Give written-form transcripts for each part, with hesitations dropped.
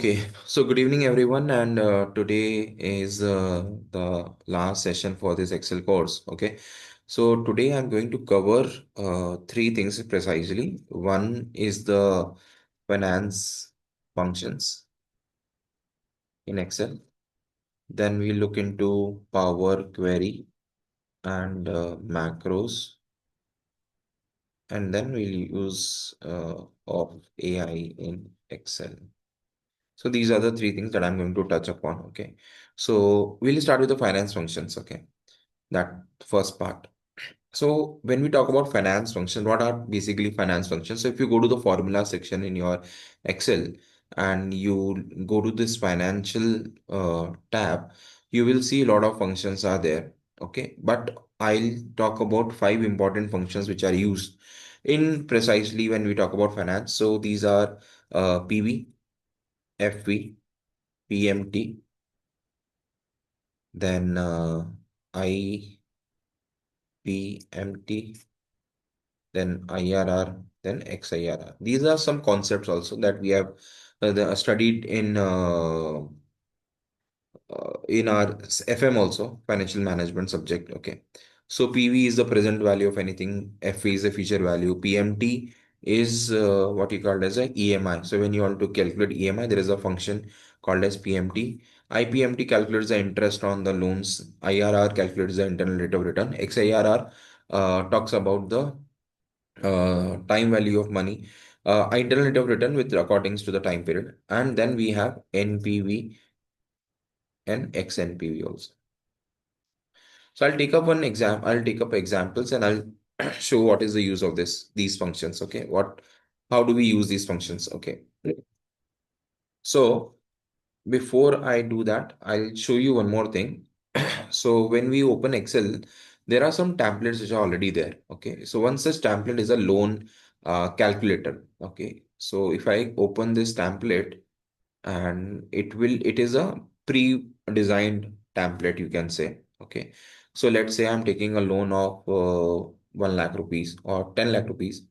Okay, so good evening everyone, and today is the last session for this Excel course. Okay, so today I'm going to cover three things precisely. One is the finance functions in Excel. Then we look into Power Query and macros, and then we'll use of AI in Excel. So these are the three things that I'm going to touch upon. Okay. So we'll start with the finance functions. Okay. That first part. So when we talk about finance functions, what are basically finance functions? So if you go to the formula section in your Excel and you go to this financial tab, you will see a lot of functions are there. Okay. But I'll talk about five important functions which are used in precisely when we talk about finance. So these are PV, FV, PMT, then IPMT, then IRR, then XIRR. These are some concepts also that we have studied in our FM also, financial management subject. Okay. So PV is the present value of anything. FV is the future value. PMT is what you called as a EMI. So when you want to calculate EMI, there is a function called as PMT. IPMT calculates the interest on the loans. IRR calculates the internal rate of return. XIRR talks about the time value of money. Internal rate of return with according to the time period. And then we have NPV and XNPV also. So I'll take up one exam. I'll take up examples and I'll show what is the use of these functions. Okay, how do we use these functions? Okay, so before I do that, I'll show you one more thing. So when we open Excel, there are some templates which are already there. Okay, so one such template is a loan calculator. Okay, so if I open this template, and it is a pre-designed template, you can say. Okay, so let's say I'm taking a loan of 1 lakh rupees or 10 lakh rupees.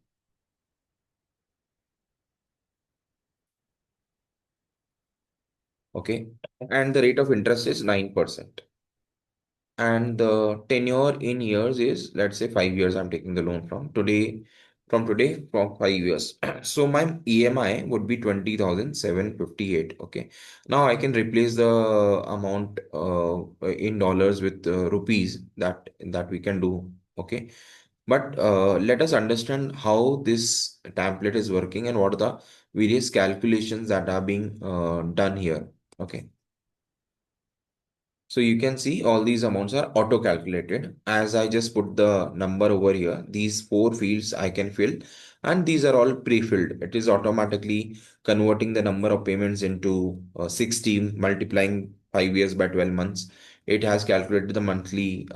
Okay, and the rate of interest is 9%, and the tenure in years is, let's say, 5 years. I'm taking the loan from today for 5 years. So my EMI would be 20,758. Okay, now I can replace the amount in dollars with rupees, that we can do. Okay, but let us understand how this template is working and what are the various calculations that are being done here. Okay, so you can see all these amounts are auto calculated. As I just put the number over here, these four fields I can fill, and these are all pre-filled. It is automatically converting the number of payments into 60, multiplying 5 years by 12 months. It has calculated the monthly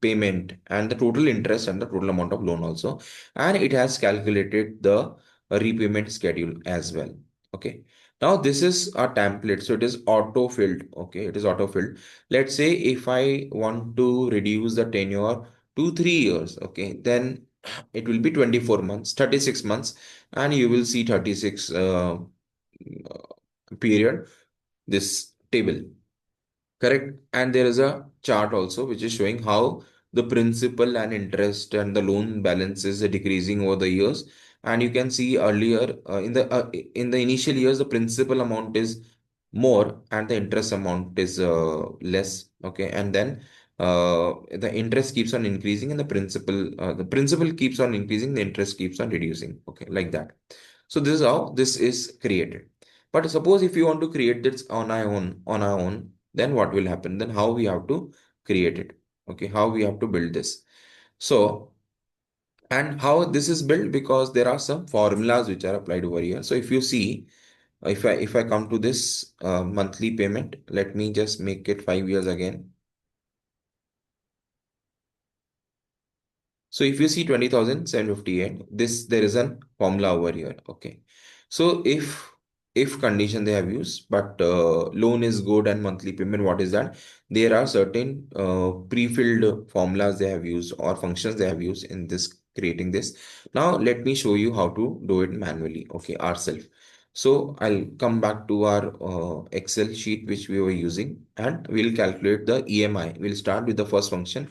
payment and the total interest and the total amount of loan also. And it has calculated the repayment schedule as well. Okay. Now this is a template, so it is auto-filled. Okay, it is auto-filled. Let's say if I want to reduce the tenure to 3 years, okay, then it will be 24 months, 36 months, and you will see 36 period, this table. Correct. And there is a chart also which is showing how the principal and interest and the loan balance is decreasing over the years. And you can see earlier in the initial years, the principal amount is more and the interest amount is less. Okay, and then the interest keeps on increasing and the principal keeps on increasing, the interest keeps on reducing. Okay, like that. So this is how this is created. But suppose if you want to create this on our own, then what will happen? Then how we have to create it? Okay, how we have to build this? So, and how this is built, because there are some formulas which are applied over here. So if you see, if I come to this monthly payment, let me just make it 5 years again. So if you see 20,758, this there is a formula over here. Okay. So if condition they have used, but loan is good and monthly payment, what is that? There are certain pre-filled formulas they have used or functions they have used in this creating this. Now let me show you how to do it manually. Okay, ourselves. So I'll come back to our Excel sheet which we were using, and we'll calculate the EMI. We'll start with the first function,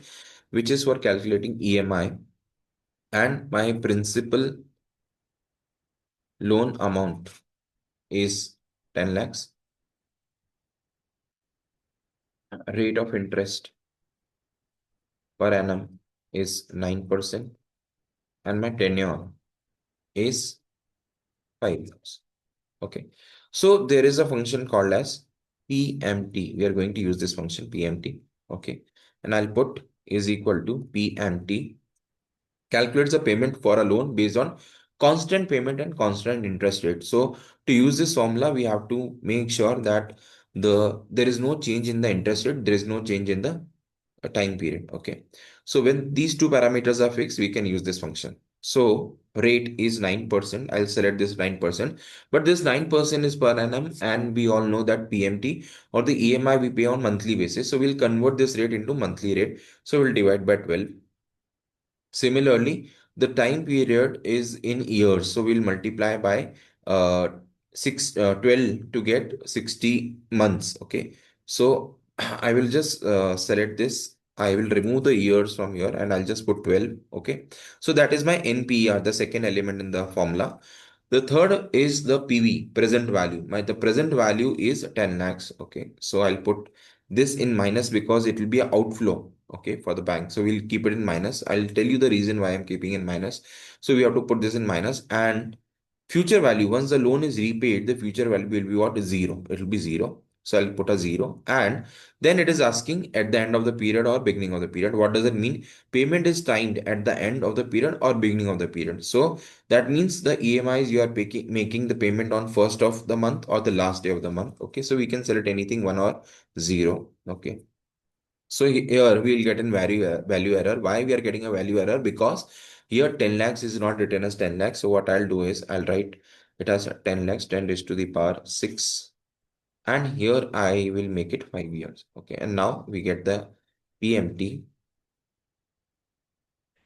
which is for calculating EMI, and my principal loan amount is 10 lakhs. Rate of interest per annum is 9%, and my tenure is 5 years. Okay. So there is a function called as PMT. We are going to use this function PMT. Okay. And I'll put is equal to PMT calculates the payment for a loan based on constant payment and constant interest rate. So to use this formula, we have to make sure that there is no change in the interest rate, there is no change in the time period. Okay. So when these two parameters are fixed, we can use this function. So rate is 9%. I'll select this 9%, but this 9% is per annum, and we all know that PMT or the EMI we pay on monthly basis. So we'll convert this rate into monthly rate. So we'll divide by 12. Similarly, the time period is in years. So we'll multiply by 12 to get 60 months. Okay. So I will just select this. I will remove the years from here and I'll just put 12. Okay. So that is my NPR, the second element in the formula. The third is the PV, present value. The present value is 10 lakhs. Okay. So I'll put this in minus because it will be an outflow, okay, for the bank. So we'll keep it in minus. I'll tell you the reason why I'm keeping in minus. So we have to put this in minus, and future value, once the loan is repaid, the future value will be what? Zero. It will be zero. So I'll put a zero, and then it is asking at the end of the period or beginning of the period. What does it mean? Payment is timed at the end of the period or beginning of the period. So that means the EMIs you are making the payment on first of the month or the last day of the month. Okay, so we can select anything, one or zero. Okay. So here we will get in value error. Why we are getting a value error? Because here 10 lakhs is not written as 10 lakhs. So what I'll do is I'll write it as 10 lakhs, 10 raised to the power 6. And here I will make it 5 years. Okay. And now we get the PMT,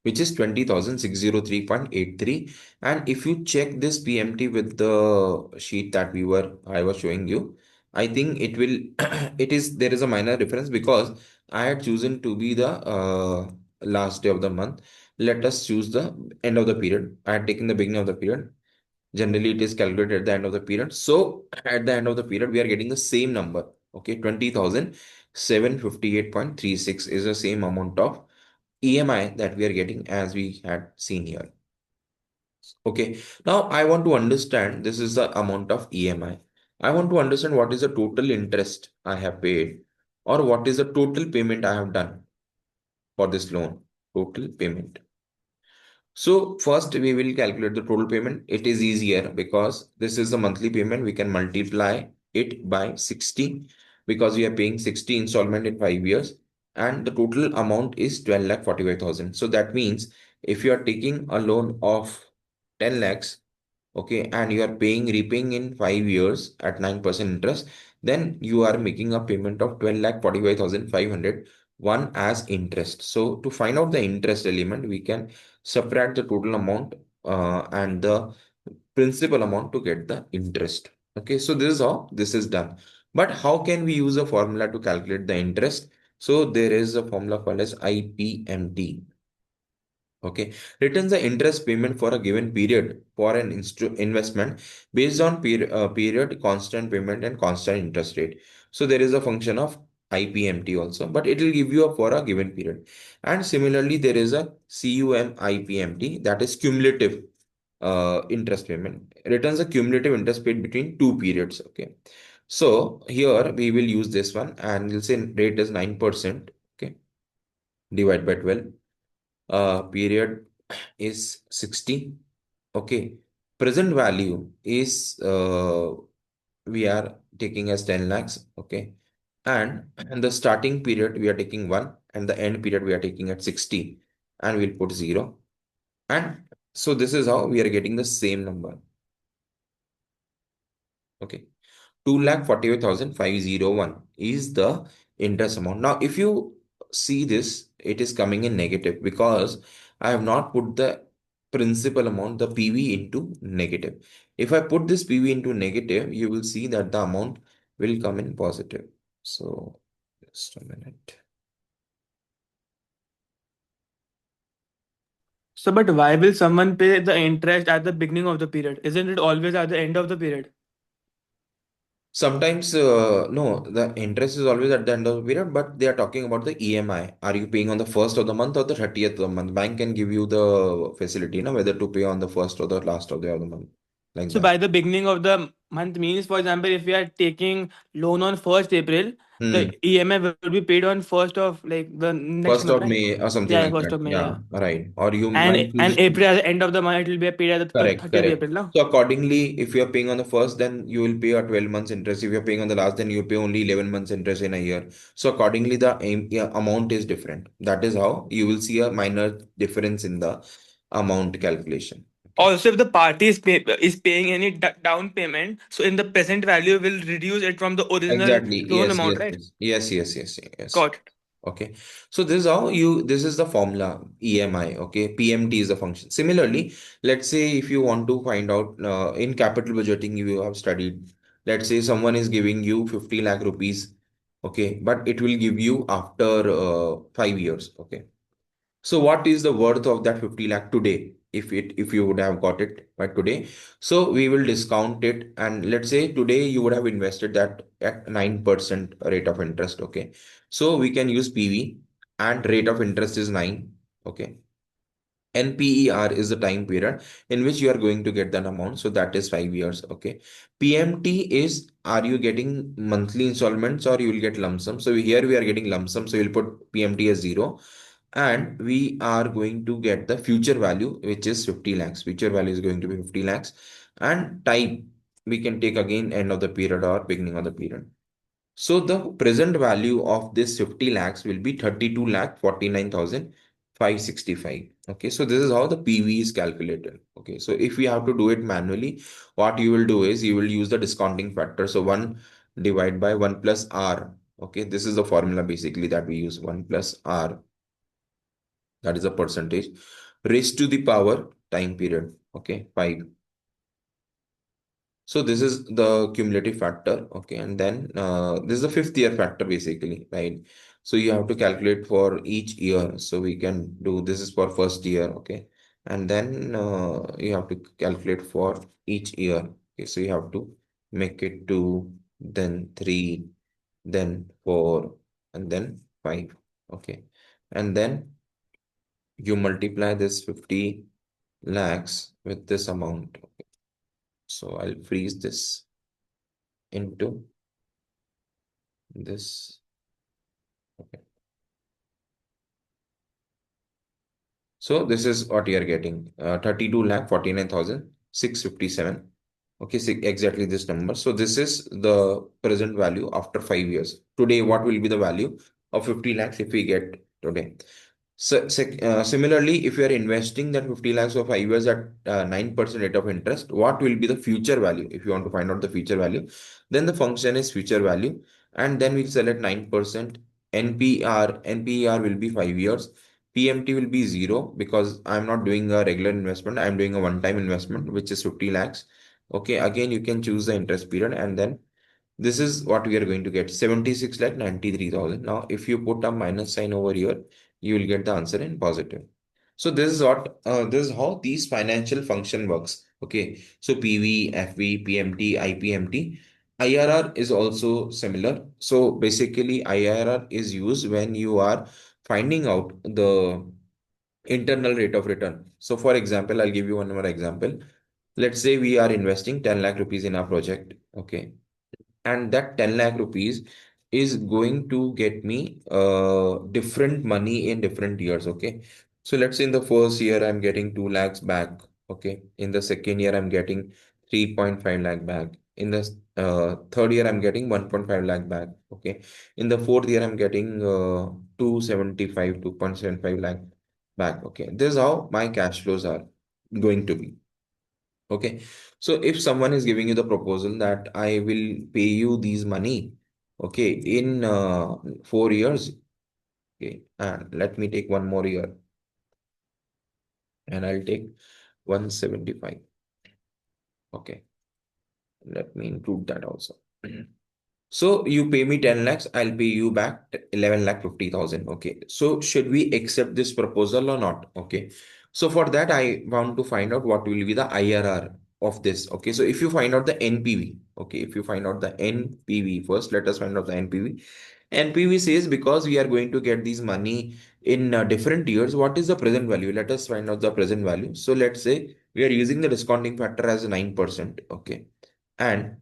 which is 20,603.83. And if you check this PMT with the sheet that I was showing you, I think it will, there is a minor difference because I had chosen to be the last day of the month. Let us choose the end of the period. I had taken the beginning of the period. Generally, it is calculated at the end of the period. So at the end of the period, we are getting the same number. Okay, 20,758.36 is the same amount of EMI that we are getting as we had seen here. Okay, now I want to understand, this is the amount of EMI. I want to understand what is the total interest I have paid, or what is the total payment I have done for this loan. Total payment. So first we will calculate the total payment. It is easier because this is the monthly payment. We can multiply it by 60 because we are paying 60 installment in 5 years, and the total amount is 12,45,000. So that means if you are taking a loan of 10 lakhs, okay, and you are repaying in 5 years at 9% interest, then you are making a payment of 12,45,500 one as interest. So to find out the interest element, we can subtract the total amount and the principal amount to get the interest. Okay, so this is how this is done. But how can we use a formula to calculate the interest? So there is a formula called as IPMT. Okay, returns the interest payment for a given period for an investment based on period, constant payment, and constant interest rate. So there is a function of IPMT also, but it will give you for a given period. And similarly, there is a CUM that is cumulative interest payment. Returns the cumulative interest paid between two periods. Okay, so here we will use this one, and we'll say rate is 9%. Okay, divide by 12. Period is 60. Okay. Present value is we are taking as 10 lakhs. Okay. And the starting period we are taking 1, and the end period we are taking at 60, and we'll put 0. And so this is how we are getting the same number. Okay. 2,45,501 is the interest amount. Now, if you see this, it is coming in negative because I have not put the principal amount, the PV into negative. If I put this PV into negative, you will see that the amount will come in positive. So just a minute. So, but why will someone pay the interest at the beginning of the period? Isn't it always at the end of the period? Sometimes, no, the interest is always at the end of the period, but they are talking about the EMI. Are you paying on the first of the month or the 30th of the month? Bank can give you the facility, whether to pay on the first or the last of the other month, like So, that. by the beginning of the month means, for example, if we are taking loan on 1st April, the Hmm. EMI will be paid on 1st of like the next First month, of right? May or something Yeah, like 1st that. of May, Yeah, yeah. right. Or you might And choose. April at the end of the month, it will be paid at the Correct, 30th correct. April, no? So accordingly, if you are paying on the first, then you will pay a 12 months interest. If you are paying on the last, then you pay only 11 months interest in a year. So accordingly, the yeah, amount is different. That is how you will see a minor difference in the amount calculation. Okay. Also, if the party is paying any down payment, so in the present value will reduce it from the original Exactly. loan Yes, amount, yes, right? yes. Yes, yes, yes, yes. Got it. Okay. So this is how you, this is the formula EMI. Okay. PMT is the function. Similarly, let's say if you want to find out in capital budgeting, you have studied, let's say someone is giving you 50 lakh rupees. Okay. But it will give you after 5 years. Okay. So what is the worth of that 50 lakh today? If you would have got it by today. So we will discount it. And let's say today you would have invested that at 9% rate of interest. Okay. So we can use PV and rate of interest is 9. Okay. NPER is the time period in which you are going to get that amount. So that is 5 years. Okay. PMT is, are you getting monthly installments or you will get lump sum? So here we are getting lump sum. So we'll put PMT as 0. And we are going to get the future value, which is 50 lakhs. Future value is going to be 50 lakhs. And time, we can take again end of the period or beginning of the period. So the present value of this 50 lakhs will be 32 lakh 49,565. Okay, so this is how the PV is calculated. Okay, so if we have to do it manually, what you will do is you will use the discounting factor. So 1 divided by 1 plus R. Okay, this is the formula basically that we use, 1 plus R, that is a percentage, raised to the power time period. Okay, 5. So this is the cumulative factor. Okay, and then this is the fifth year factor basically, right? So you have to calculate for each year. So we can do, this is for first year. Okay, and then you have to calculate for each year. Okay, so you have to make it 2, then 3, then 4, and then 5. Okay, and then you multiply this 50 lakhs with this amount. Okay. So I'll freeze this into this. Okay. So this is what you are getting, 32 lakh 49,657. Okay, so exactly this number. So this is the present value after 5 years. Today, what will be the value of 50 lakhs if we get today? So, similarly, if you are investing that 50 lakhs for 5 years at 9% rate of interest, what will be the future value? If you want to find out the future value, then the function is future value, and then we'll select 9%. NPR will be 5 years. PMT will be 0 because I'm not doing a regular investment. I'm doing a one-time investment, which is 50 lakhs. Okay, again, you can choose the interest period, and then this is what we are going to get, 76 lakh 93,000. Now, if you put a minus sign over here, you will get the answer in positive. So this is how these financial function works. Okay, so PV, FV, PMT, IPMT. IRR is also similar. So basically, IRR is used when you are finding out the internal rate of return. So for example, I'll give you one more example. Let's say we are investing 10 lakh rupees in our project. Okay, and that 10 lakh rupees is going to get me different money in different years. Okay, so let's say in the first year I'm getting 2 lakhs back. Okay, in the second year I'm getting 3.5 lakh back. In the third year I'm getting 1.5 lakh back. Okay, in the fourth year I'm getting 2.75 lakh back. Okay, this is how my cash flows are going to be. Okay. So if someone is giving you the proposal that I will pay you these money, okay, in 4 years, okay, and let me take one more year, and I'll take 175. Okay, let me include that also. So you pay me 10 lakhs, I'll pay you back 11 lakh 50,000. Okay. So should we accept this proposal or not? Okay. So for that, I want to find out what will be the IRR of this. Okay. So if you find out the NPV, okay, if you find out the NPV first, let us find out the NPV. NPV says because we are going to get these money in different years, what is the present value? Let us find out the present value. So let's say we are using the discounting factor as 9%. Okay. And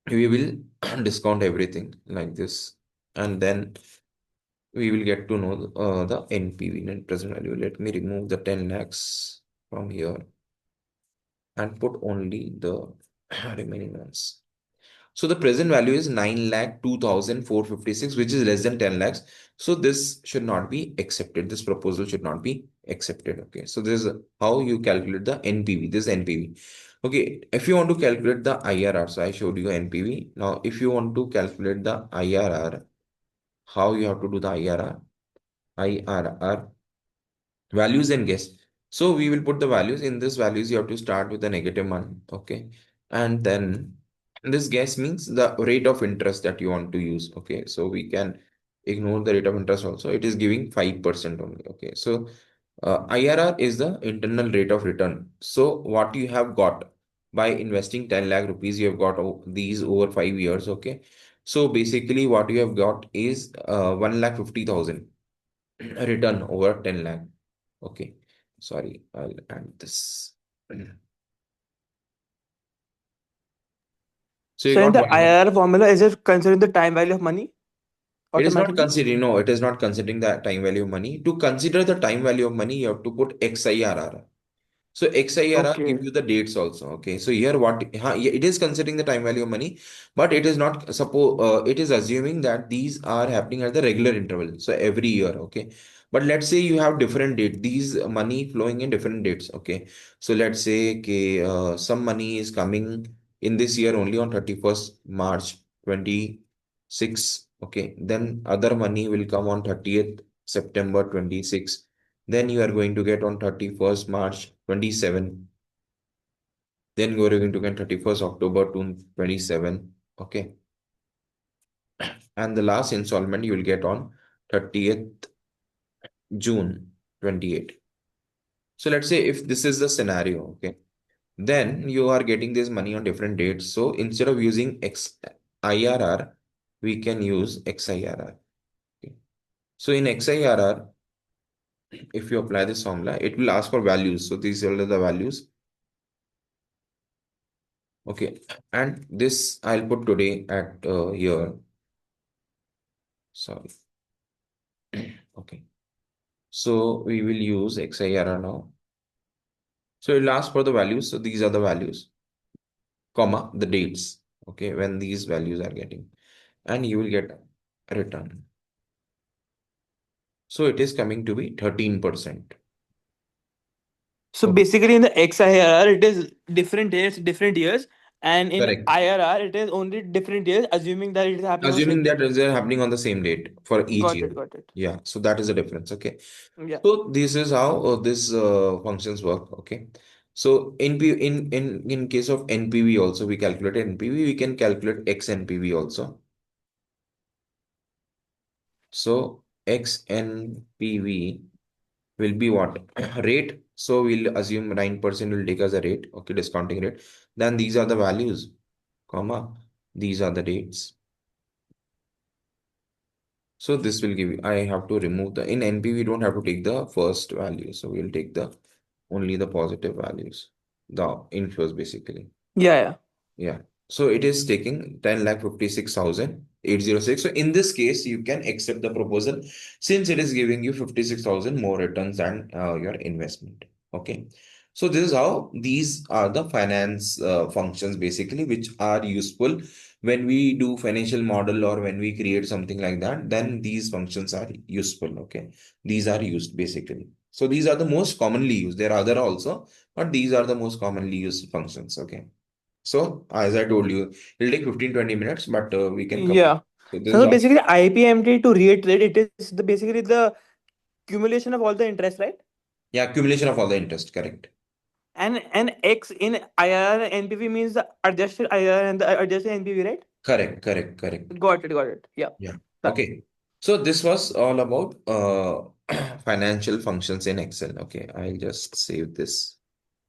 we will discount everything like this, and then we will get to know the NPV, net present value. Let me remove the 10 lakhs from here and put only the remaining ones. So the present value is 9 lakh 2,456, which is less than 10 lakhs. So this should not be accepted. This proposal should not be accepted. Okay. So this is how you calculate the NPV. This is NPV. Okay. If you want to calculate the IRR, so I showed you NPV. Now, if you want to calculate the IRR, how you have to do the IRR? IRR values and guess. So we will put the values. In this values, you have to start with a negative one. Okay. And then this guess means the rate of interest that you want to use. Okay. So we can ignore the rate of interest also. It is giving 5% only. Okay. So IRR is the internal rate of return. So what you have got by investing 10 lakh rupees, you have got these over 5 years. Okay. So basically what you have got is 1 lakh 50,000 return over 10 lakh. Okay, sorry, I'll add this. So you So in got the 1 lakh. IRR formula, is it considering the time value of money It is not automatically? considering, no, it is not considering the time value of money. To consider the time value of money, you have to put XIRR. So XIRR give Okay. you the dates also. Okay. So here what yeah, it is considering the time value of money, but it is not suppose it is assuming that these are happening at the regular interval. So every year. Okay. But let's say you have different date, these money flowing in different dates. Okay. So let's say okay, some money is coming in this year only on 31st March 26. Okay. Then other money will come on 30th September 26. Then you are going to get on 31st March 27. Then you are going to get 31st October 27. Okay. And the last installment you will get on 30th June 28. So let's say if this is the scenario, okay, then you are getting this money on different dates. So instead of using IRR, we can use XIRR. Okay. So in XIRR, if you apply this formula, it will ask for values. So these are the values. Okay, and this I'll put today at here. Sorry. Okay, so we will use XIRR now. So it'll ask for the values. So these are the values, comma, the dates. Okay, when these values are getting, and you will get a return. So it is coming to be 13%. So Okay, basically, in the XIRR, it is different dates, different years, and in correct. IRR, it is only different years, assuming that it is happening on the Assuming same that date. they're happening on the same date for each Got year. it. Got it. Yeah, so that is the difference. Okay. Yeah. So this is how this functions work. Okay. So in case of NPV also we calculate NPV. We can calculate XNPV also. So XNPV will be what rate. So we'll assume 9% will take as a rate. Okay, discounting rate. Then these are the values, comma. These are the dates. So this will give you. I have to remove the in NP. We don't have to take the first value. So we'll take the only the positive values, the inflows basically. Yeah. Yeah. Yeah. So it is taking 10 lakh 56,806. So in this case, you can accept the proposal since it is giving you 56,000 more returns than your investment. Okay. So this is how these are the finance functions basically, which are useful when we do financial model or when we create something like that, then these functions are useful. Okay. These are used basically. So these are the most commonly used. There are other also, but these are the most commonly used functions. Okay. So, as I told you, it'll take 15-20 minutes, but we can complete. Yeah. So, this is So how, basically, IPMT, to reiterate, it is basically the accumulation of all the interest, right? yeah, accumulation of all the interest, correct. And X in IRR and NPV means the adjusted IRR and the adjusted NPV, right? Correct, correct, correct. Got it, got it. Yeah. Yeah. Done. Okay. So this was all about financial functions in Excel. Okay, I'll just save this.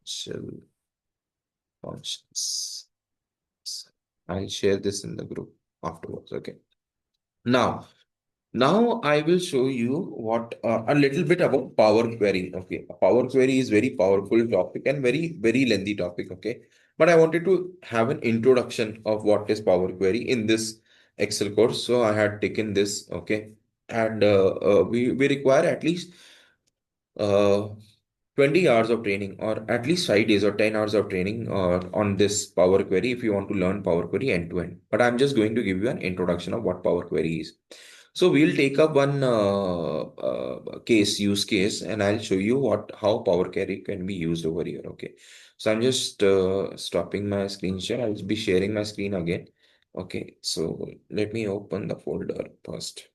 Shell functions. I'll share this in the group afterwards. Okay. Now, now I will show you what a little bit about Power Query. Okay, a Power Query is very powerful topic and very lengthy topic. Okay, but I wanted to have an introduction of what is Power Query in this Excel course. So I had taken this. Okay, and we require at least uh, 20 hours of training or at least 5 days or 10 hours of training on this Power Query if you want to learn Power Query end to end. But I'm just going to give you an introduction of what Power Query is. So we'll take up one use case, and I'll show you how Power Query can be used over here. Okay. So I'm just stopping my screen share. I'll be sharing my screen again. Okay. So let me open the folder first.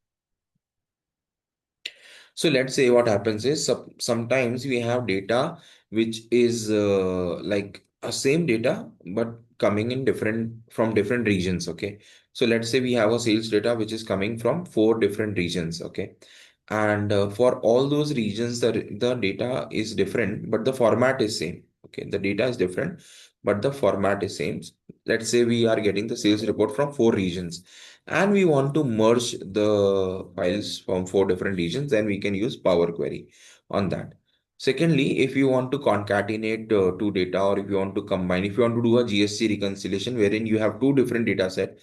So let's say what happens is sometimes we have data which is like a same data but coming in different from different regions. Okay. So let's say we have a sales data which is coming from 4 different regions. Okay. And for all those regions, the data is different, but the format is same. Okay. The data is different, but the format is same. Let's say we are getting the sales report from 4 regions and we want to merge the files from 4 different regions, then we can use Power Query on that. Secondly, if you want to concatenate two data, or if you want to combine, if you want to do a GST reconciliation wherein you have 2 different data set,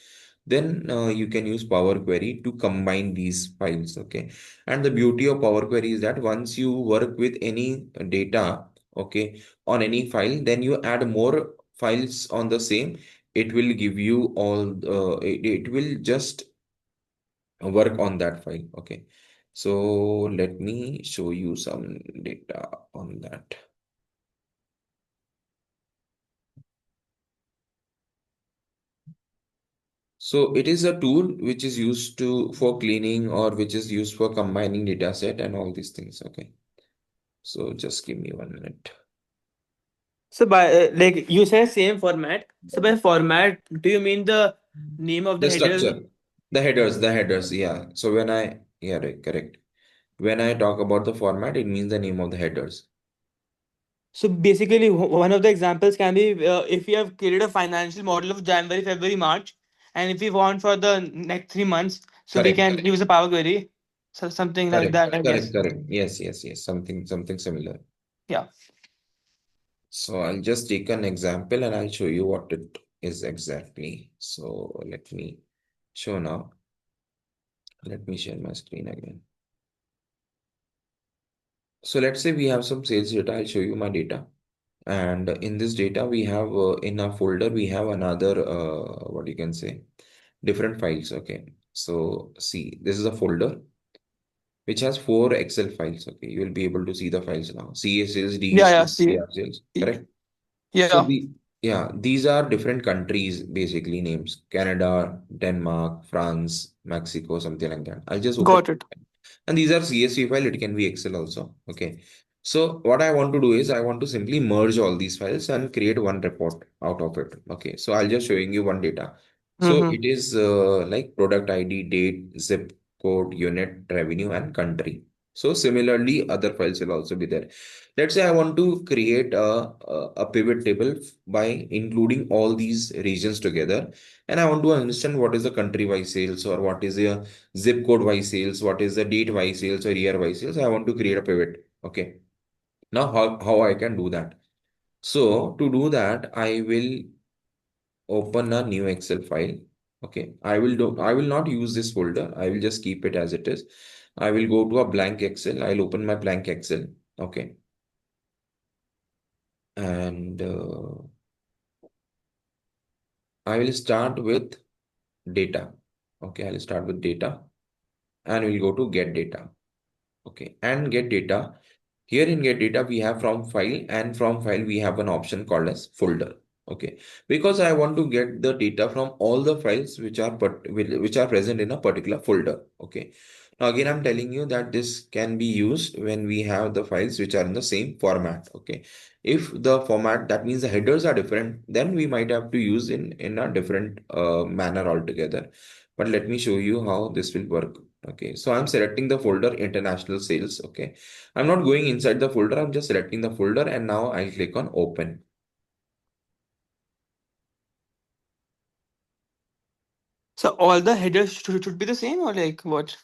then you can use Power Query to combine these files. Okay. And the beauty of Power Query is that once you work with any data, okay, on any file, then you add more files on the same, it will give you all it will just work on that file. Okay, so let me show you some data on that. So it is a tool which is used to for cleaning or which is used for combining data set and all these things. Okay, so just give me 1 minute. So by like you say same format. So by format, do you mean the name of the The headers? structure, the headers, yeah. So when I, yeah, right, correct. When I talk about the format, it means the name of the headers. So basically, one of the examples can be if you have created a financial model of January, February, March, and if we want for the next 3 months, so we Correct, can use a Power Query, so something like correct, that, I correct, guess. correct. Yes, yes, yes. Something similar. Yeah. So I'll just take an example and I'll show you what it is exactly. So let me show now. Let me share my screen again. So let's say we have some sales data. I'll show you my data. And in this data, we have in our folder, we have another, what you can say, different files. Okay. So see, this is a folder which has 4 Excel files. Okay. You will be able to see the files now. CA sales, DE Yeah, yeah. sales, See, CR sales, correct? So yeah, these are different countries, basically names: Canada, Denmark, France, Mexico, something like that. I'll just open, got it. and these are CSV file. It can be Excel also. Okay. So what I want to do is I want to simply merge all these files and create one report out of it. Okay. So I'll just showing you one data. So Mm-hmm. it is like product ID, date, zip code, unit, revenue, and country. So similarly, other files will also be there. Let's say I want to create a pivot table by including all these regions together, and I want to understand what is the country wise sales, or what is the zip code wise sales, what is the date wise sales or year wise sales. I want to create a pivot. Okay. Now how I can do that? So to do that, I will open a new Excel file. Okay. I will not use this folder. I will just keep it as it is. I will go to a blank Excel. I'll open my blank Excel. Okay. And I will start with data. Okay. I'll start with data and we'll go to get data. Okay. And get data. Here in get data, we have from file, and from file, we have an option called as folder. Okay. Because I want to get the data from all the files which are present in a particular folder. Okay. Now again, I'm telling you that this can be used when we have the files which are in the same format. Okay. If the format, that means the headers are different, then we might have to use in a different manner altogether. But let me show you how this will work. Okay. So I'm selecting the folder international sales. Okay. I'm not going inside the folder. I'm just selecting the folder and now I'll click on open. So all the headers should be the same, or like what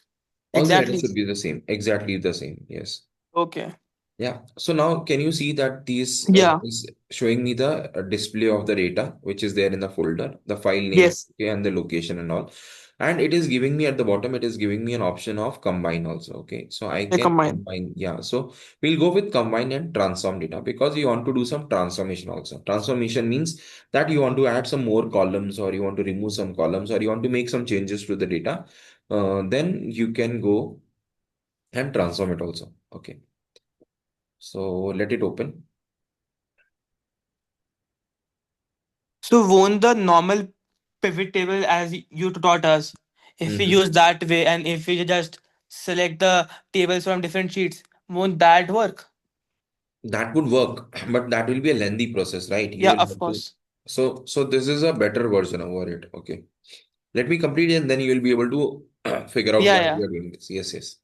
All the headers exactly? should be the same, exactly the same. Yes. Okay. Yeah. So now can you see that these Yeah. is showing me the display of the data which is there in the folder, the file name, Yes. okay, and the location and all. And it is giving me at the bottom, it is giving me an option of combine also. Okay. So I They can combine. combine. Yeah. So we'll go with combine and transform data because you want to do some transformation also. Transformation means that you want to add some more columns or you want to remove some columns or you want to make some changes to the data. Then you can go and transform it also. Okay. So let it open. So won't the normal pivot table as you taught us, if we Mhm. use that way and if we just select the tables from different sheets, won't that work? That would work, but that will be a lengthy process, right? You Yeah, will of have to. course. So this is a better version over it. Okay. Let me complete it and then you will be able to figure out Yeah, why yeah. we are doing this. Yes, yes.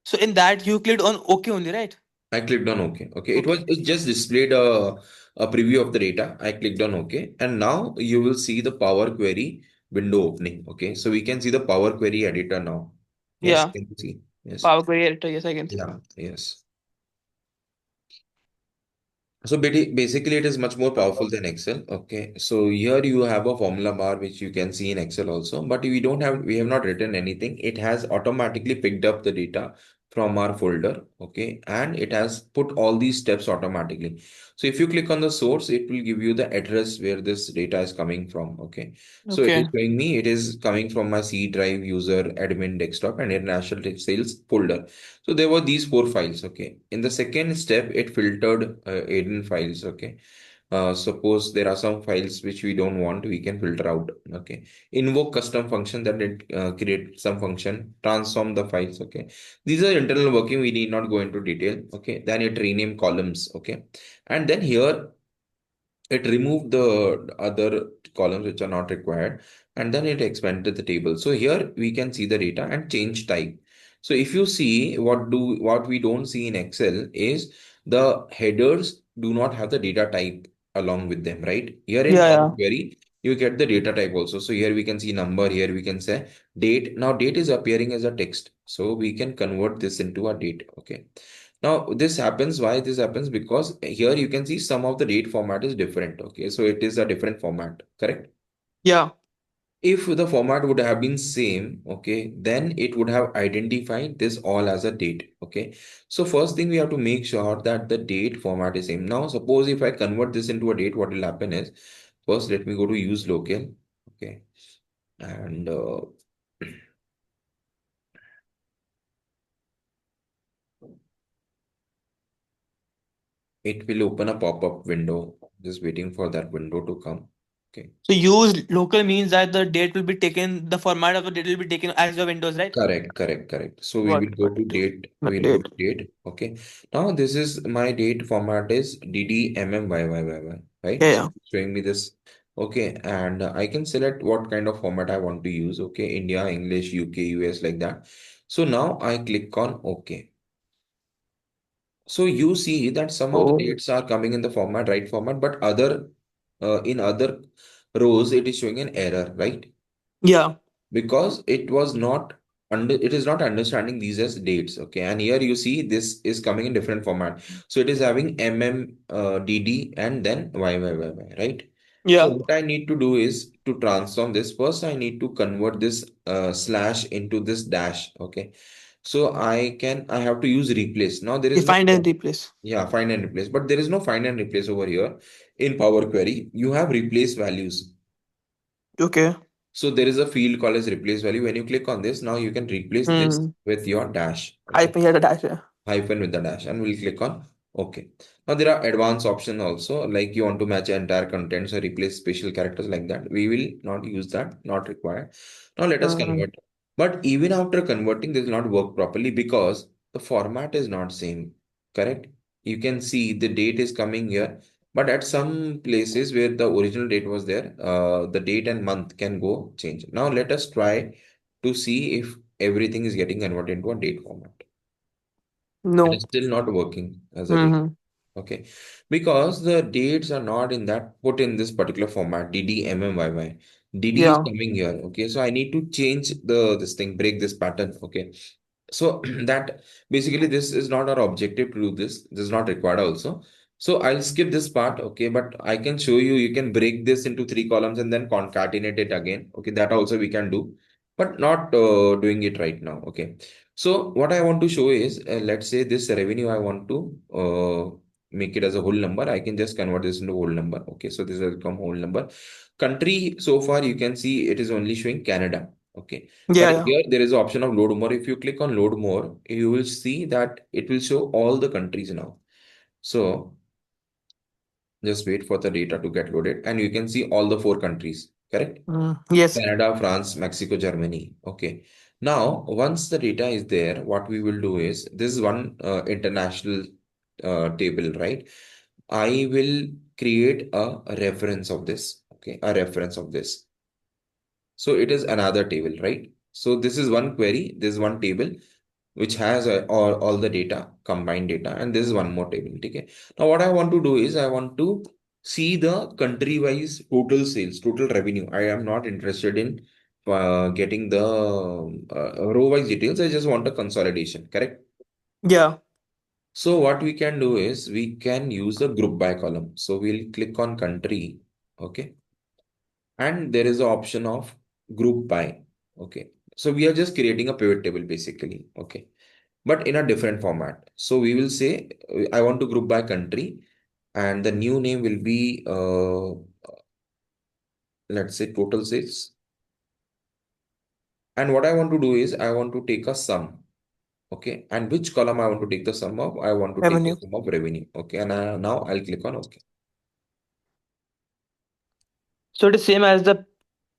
So in that you clicked on OK only, right? I clicked on OK. Okay. Okay. It just displayed a preview of the data. I clicked on OK. And now you will see the Power Query window opening. Okay. So we can see the Power Query editor now. Yes, Yeah. can you see? Yes. Power Query Editor. Yes, I can see. Yeah. Yes. So basically, it is much more powerful than Excel. Okay, so here you have a formula bar which you can see in Excel also, but we have not written anything. It has automatically picked up the data from our folder. Okay, and it has put all these steps automatically. So if you click on the source, it will give you the address where this data is coming from. Okay, so it is Okay. showing me it is coming from my C drive user admin desktop and international sales folder. So there were these four files. Okay. In the second step, it filtered Aiden files. Okay. Suppose there are some files which we don't want, we can filter out. Okay. Invoke custom function that it create some function, transform the files. Okay. These are internal working. We need not go into detail. Okay. Then it rename columns. Okay. And then here it removed the other columns which are not required and then it expanded the table. So here we can see the data and change type. So if you see what we don't see in Excel is the headers do not have the data type along with them, right? Here in Yeah, Power yeah. Query, you get the data type also. So here we can see number, here we can say date. Now date is appearing as a text. So we can convert this into a date. Okay. Now, this happens. Why this happens? Because here you can see some of the date format is different. Okay, so it is a different format, correct? Yeah. If the format would have been same, okay, then it would have identified this all as a date. Okay, so first thing we have to make sure that the date format is same. Now, suppose if I convert this into a date, what will happen is first let me go to use local. Okay, and it will open a pop-up window. Just waiting for that window to come. Okay. So use local means that the date will be taken, the format of the date will be taken as your Windows, right? Correct, correct, correct. So we will go Got to it. date. Not We'll go date. to date. Okay. Now this is my date format is DDMMYYYY, Yeah, right? So yeah. it's showing me this. Okay, and I can select what kind of format I want to use. Okay, India, English, UK, US, like that. So now I click on OK. So you see that some of the Oh. dates are coming in the format, right format, but other in other rows it is showing an error, right? Yeah. Because it is not understanding these as dates. Okay, and here you see this is coming in different format, so it is having dd and then yyyy, right? So Yeah. what I need to do is to transform this. First I need to convert this slash into this dash. Okay, so I have to use replace. Now there You is no, find and replace. yeah, find and replace, but there is no find and replace over here. In Power Query you have replace values. Okay. So there is a field called as replace value. When you click on this, now you can replace this Hmm. with your dash. I Okay. think the dash. Yeah. Hyphen with the dash. And we'll click on OK. Now there are advanced options also, like you want to match entire contents or replace special characters like that. We will not use that, not required. Now let us Hmm. convert. But even after converting, this will not work properly because the format is not same. Correct? You can see the date is coming here, but at some places where the original date was there, the date and month can go change. Now let us try to see if everything is getting converted into a date format. It is No. still not working as a date. Mm-hmm. Okay, because the dates are not in that put in this particular format DDMMYY. DD is Yeah. coming here. Okay, so I need to change the this thing, break this pattern. Okay, so that basically this is not our objective to do this. This is not required also. So I'll skip this part. Okay, but I can show you. You can break this into three columns and then concatenate it again. Okay, that also we can do, but not doing it right now. Okay, so what I want to show is, let's say this revenue I want to make it as a whole number. I can just convert this into whole number. Okay, so this has become whole number. Country so far you can see it is only showing Canada. Okay, but Yeah, yeah. here there is an option of load more. If you click on load more, you will see that it will show all the countries now. So just wait for the data to get loaded, and you can see all the four countries. Correct? Yes. Canada, France, Mexico, Germany. Okay. Now, once the data is there, what we will do is this is one international table, right? I will create a reference of this. Okay, a reference of this. So it is another table, right? So this is one query, this is one table which has all the data, combined data, and this is one more table. Okay. Now what I want to do is I want to see the country-wise total sales, total revenue. I am not interested in getting the row-wise details. I just want a consolidation, correct? Yeah. So what we can do is we can use the group by column. So we'll click on country, okay, and there is an option of group by. Okay, so we are just creating a pivot table basically. Okay, but in a different format. So we will say I want to group by country, and the new name will be let's say total sales. And what I want to do is I want to take a sum. Okay, and which column I want to take the sum of? I want to take the Revenue. sum of revenue. Okay, and now I'll click on OK. So it is same as the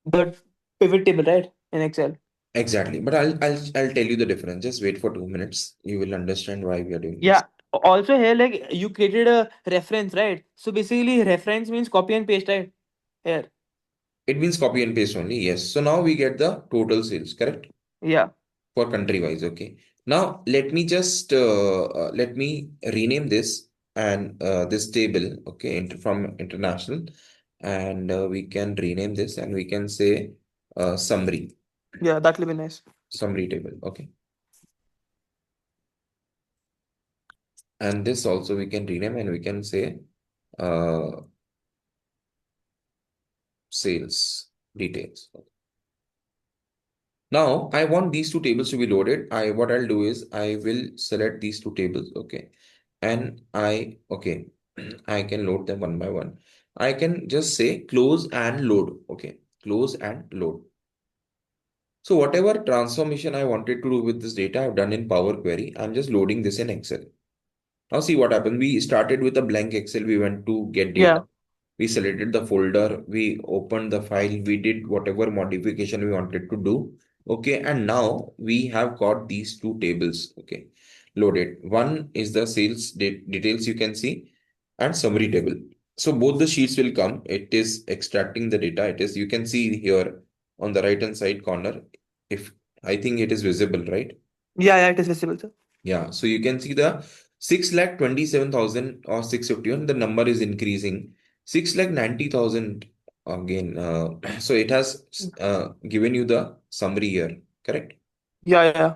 pivot table, right? In Excel. Exactly, but I'll tell you the difference. Just wait for 2 minutes. You will understand why we are doing this. Yeah. Also here, like you created a reference, right? So basically, reference means copy and paste, right? Here. It means copy and paste only. Yes. So now we get the total sales, correct? Yeah. For country wise. Okay. Now let me just let me rename this and this table. Okay, from international, and we can rename this and we can say summary, Yeah. That will be nice. summary table. Okay, and this also we can rename and we can say uh, sales details. Now I want these two tables to be loaded. What I'll do is I will select these two tables, okay, and okay, I can load them one by one. I can just say close and load, okay, close and load. So whatever transformation I wanted to do with this data, I've done in Power Query. I'm just loading this in Excel. Now see what happened. We started with a blank Excel. We went to get data. Yeah. We selected the folder. We opened the file. We did whatever modification we wanted to do. Okay. And now we have got these two tables. Okay. Loaded. One is the sales details you can see and summary table. So both the sheets will come. It is extracting the data. It is, you can see here on the right hand side corner. If I think it is visible, right? Yeah. Yeah. It is visible, sir. Yeah, so you can see the 6,27,000 or 651, the number is increasing. 6,90,000 again. So it has given you the summary here, correct? Yeah. Yeah.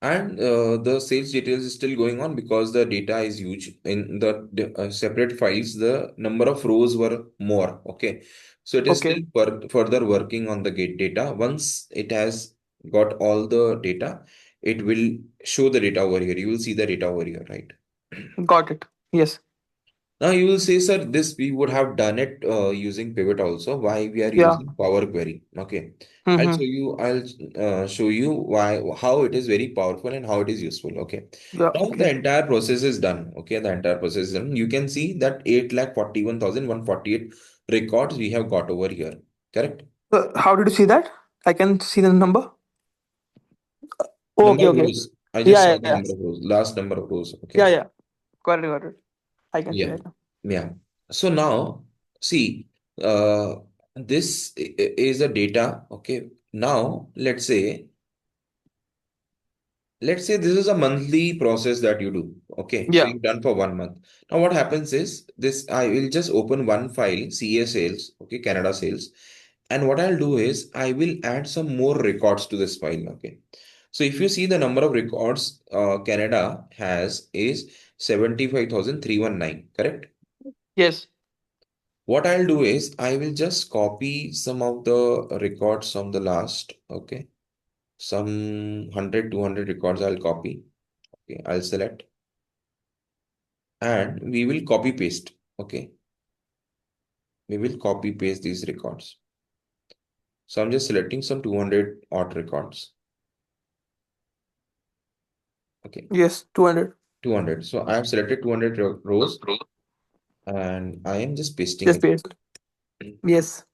And the sales details is still going on because the data is huge. In the separate files, the number of rows were more. Okay. So it is still Okay. further working on the gate data. Once it has got all the data, it will show the data over here. You will see the data over here, right? Got it. Yes. Now you will say, sir, this we would have done it using pivot also. Why we are Yeah. using Power Query? Okay, I'll show Mm-hmm. you. I'll show you why how it is very powerful and how it is useful. Okay, Yeah. now the Okay. entire process is done. Okay, the entire process is done. You can see that 8,41,148 records we have got over here. Correct? So how did you see that? I can see the number. Number Okay, of okay. rows. I just Yeah, saw yeah, the yeah. number of rows. Last number of rows. Yeah, Okay. yeah. Got it, got it. I can see Yeah. that now. Yeah. So now, see, this is the data. Okay. Now, let's say this is a monthly process that you do. Okay. So Yeah. you've done for 1 month. Now, what happens is this, I will just open one file, CA sales. Okay. Canada sales. And what I'll do is I will add some more records to this file. Okay. So if you see the number of records Canada has is 75,319, correct? Yes. What I'll do is I will just copy some of the records from the last, okay? Some 100, 200 records I'll copy. Okay, I'll select and we will copy paste. Okay, we will copy paste these records. So I'm just selecting some 200 odd records. Okay, Yes. 200. 200. So I have selected 200 rows and I am just pasting Just it. paste. Yes.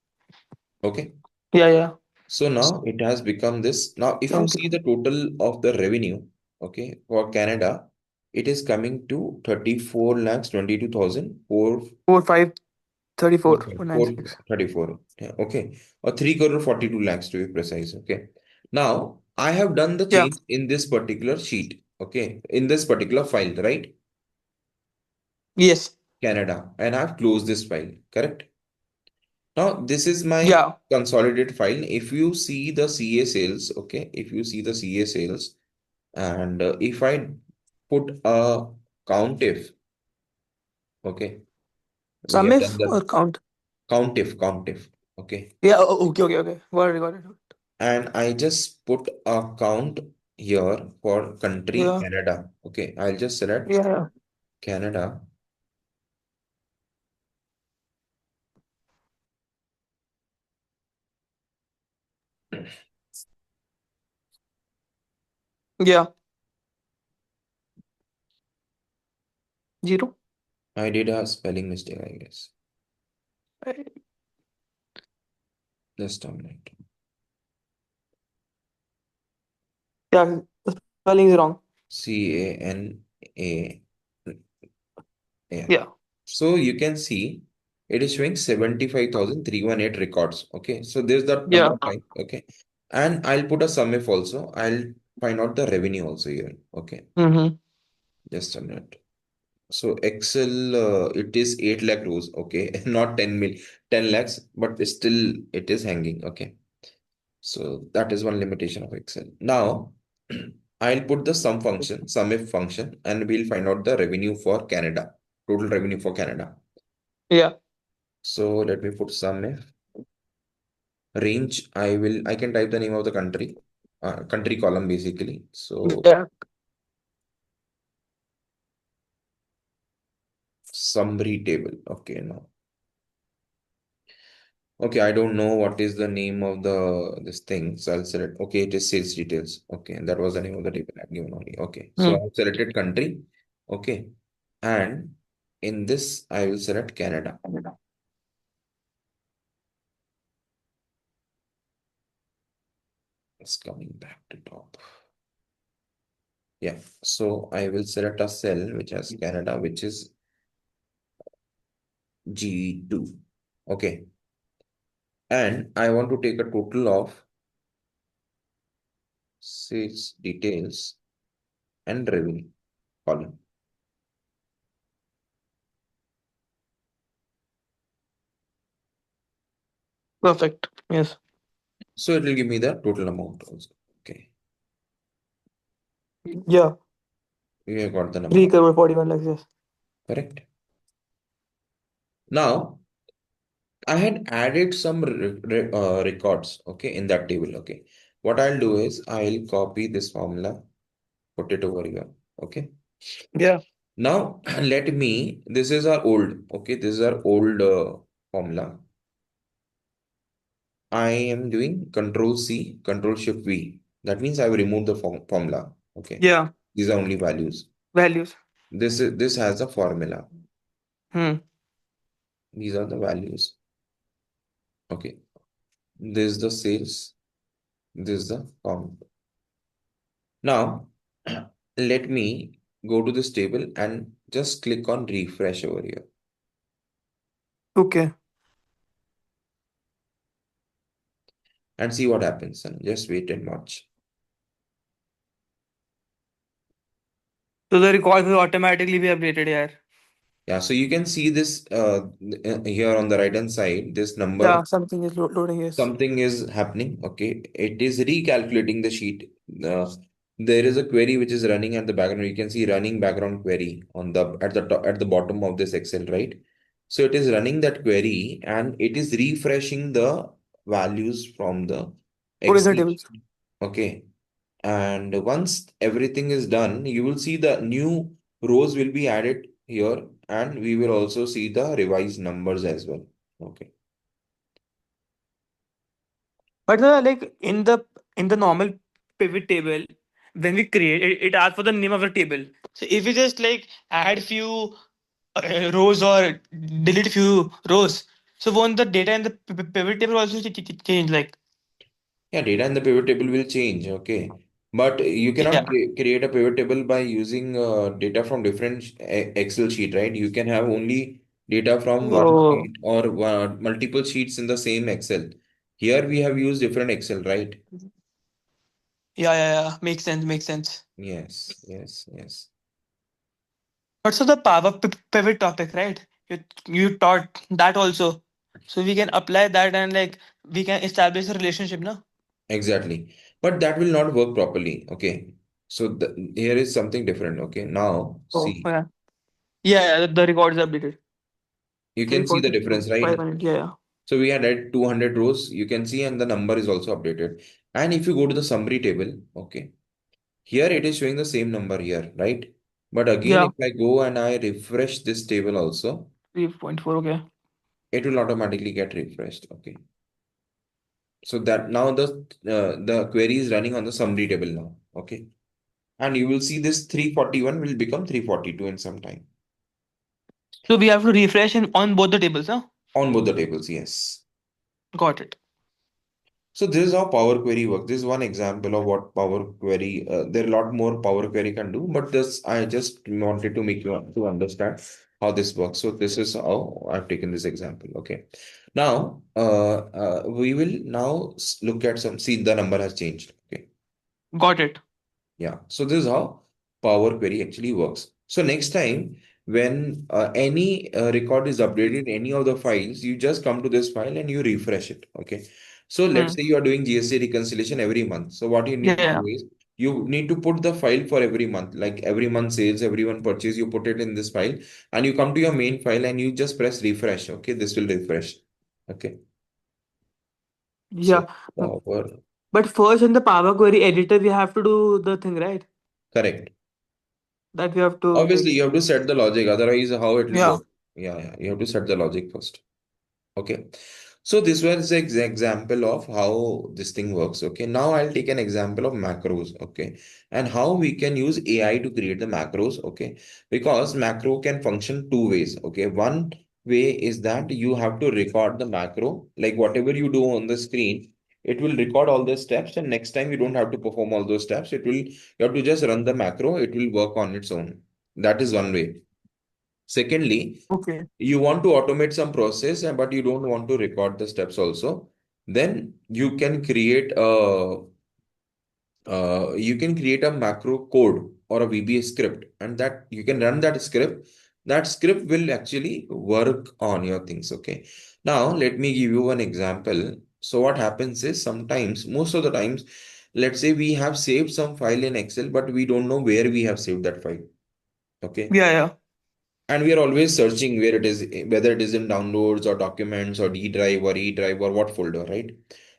Okay. Yeah, yeah. So now it has become this. Now, if you see Okay. the total of the revenue, okay, for Canada, it is coming to 34 lakhs 22,000 4, 5, 34. 496. 34. Yeah, okay. Or 3 crore 42 lakhs to be precise. Okay. Now, I have done the Yeah. change in this particular sheet. Okay. In this particular file, right? Yes. Canada. And I've closed this file. Correct. Now, this is my Yeah. consolidated file. If you see the CA sales, okay, if you see the CA sales, and if I put a count if, okay, we Sum have done if or the count? count if, okay, Yeah. Okay, okay, okay. Got it, got it. and I just put a count here for country Yeah. Canada, okay, I'll just select Yeah, yeah. Canada. Yeah. 0. I did a spelling mistake, I guess. Just a minute. Yeah. The spelling is wrong. CANA. Yeah. Yeah. So you can see it is showing 75,318 records. Okay. So there's that number Yeah. of time. Okay. And I'll put a sum if also. I'll find out the revenue also here. Okay. Mm-hmm. Just a minute. So Excel, it is 8 lakh rows. Okay. Not 10 lakhs, but still it is hanging. Okay. So that is one limitation of Excel. Now, I'll put the sum function, sum if function, and we'll find out the revenue for Canada, total revenue for Canada. Yeah. So let me put sum if range. I can type the name of the country, country column basically. So Yeah. summary table. Okay, now. Okay, I don't know what is the name of this thing. So I'll select. Okay, it is sales details. Okay, that was the name of the table I've given only. Okay, so Mm. I've selected country. Okay, and in this I will select Canada. It's coming back to top. Yeah, so I will select a cell which has Canada, which is G2. Okay, and I want to take a total of sales details and revenue column. Perfect. Yes. So it will give me the total amount also. Okay, Yeah. we have got the number 3 of crore 41 lakhs. Yes. correct. Now I had added some records, okay, in that table. Okay, what I'll do is I'll copy this formula, put it over here. Okay, Yeah. now let me. This is our old. Okay, this is our old formula. I am doing Control C, Control Shift V. That means I've removed the formula. Okay, Yeah. these are only values. Values. This has a formula. Hmm. These are the values. Okay, this is the sales. This is the count. Now, let me go to this table and just click on refresh over here Okay. and see what happens. And just wait and watch. So the record will automatically be updated here. Yeah, so you can see this here on the right hand side, this number, Yeah, something is loading. Yes. something is happening. Okay, it is recalculating the sheet. There is a query which is running at the background. You can see running background query on the at the top, at the bottom of this Excel, right? So it is running that query and it is refreshing the values from the What is the Excel. tables? Okay, and once everything is done, you will see the new rows will be added here, and we will also see the revised numbers as well. Okay. But like in the normal pivot table, when we create it, it asks for the name of the table. So if we just like add few rows or delete few rows, so won't the data in the pivot table also change? Like Yeah, data in the pivot table will change. Okay. But you cannot yeah. create a pivot table by using data from different Excel sheet, right? You can have only data from one Oh sheet or multiple sheets in the same Excel. Here we have used different Excel, right? yeah, yeah, yeah. Makes sense. Makes sense. Yes, yes, yes. Also the power pivot topic, right? You taught that also, so we can apply that and like we can establish a relationship, no? Exactly. But that will not work properly. Okay. So here is something different. Okay. Now, Oh see, yeah. Yeah, yeah, the record is updated. you can see the 342, difference, right? 500. Yeah, yeah. So we had added 200 rows. You can see, and the number is also updated. And if you go to the summary table, okay, here it is showing the same number here, right? But again, Yeah, if I go and I refresh this table also, 3.4. Okay. it will automatically get refreshed. Okay. So that now the query is running on the summary table now. Okay. And you will see this 341 will become 342 in some time So we have to refresh on both the tables, huh? on both the tables. Yes. Got it. So this is how Power Query works. This is one example of what Power Query. There are a lot more Power Query can do, but this I just wanted to make you to understand how this works. So this is how I've taken this example. Okay. Now we will now look at some. See, the number has changed. Okay. Got it. Yeah, so this is how Power Query actually works. So next time when any record is updated in any of the files, you just come to this file and you refresh it. Okay. So let's Hmm. say you are doing GST reconciliation every month. So what you Yeah, need to yeah. do is you need to put the file for every month, like every month sales, every month purchase, you put it in this file and you come to your main file and you just press refresh. Okay, this will refresh. Okay. So Yeah. Power, But first in the Power Query editor, we have to do the thing, right? correct. That we have to Obviously, like. you have to set the logic, otherwise, how it will Yeah. work? Yeah, yeah, you have to set the logic first. Okay. So this was the example of how this thing works. Okay. Now I'll take an example of macros. Okay. And how we can use AI to create the macros. Okay. Because macro can function two ways. Okay. One way is that you have to record the macro, like whatever you do on the screen, it will record all the steps. And next time you don't have to perform all those steps. You have to just run the macro. It will work on its own. That is one way. Secondly, Okay. you want to automate some process, but you don't want to record the steps also, then you can create a macro code or a VBA script, and that you can run that script. That script will actually work on your things. Okay. Now let me give you one example. So what happens is sometimes, most of the times, let's say we have saved some file in Excel, but we don't know where we have saved that file. Okay. Yeah, yeah. And we are always searching where it is, whether it is in downloads or documents or D drive or E drive or what folder, right?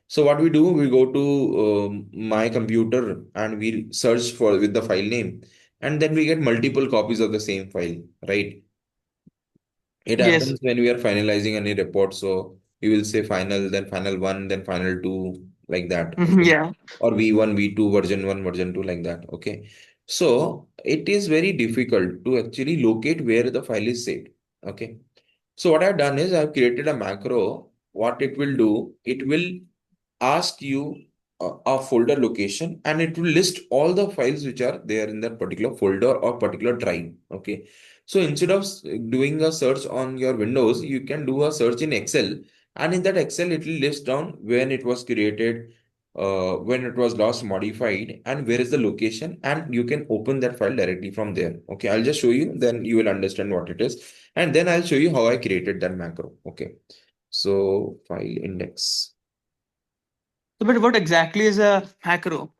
So what we do, we go to my computer and we search for with the file name, and then we get multiple copies of the same file, right? It Yes. happens when we are finalizing any report. So we will say final, then final one, then final two, like that. Okay. Yeah. Or V1, V2, version one, version two, like that. Okay. So it is very difficult to actually locate where the file is saved. Okay. So what I've done is I've created a macro. What it will do, it will ask you a folder location, and it will list all the files which are there in that particular folder or particular drive. Okay. So instead of doing a search on your Windows, you can do a search in Excel, and in that Excel it will list down when it was created, when it was last modified, and where is the location, and you can open that file directly from there. Okay, I'll just show you, then you will understand what it is, and then I'll show you how I created that macro. Okay, so file index. So, but what exactly is a macro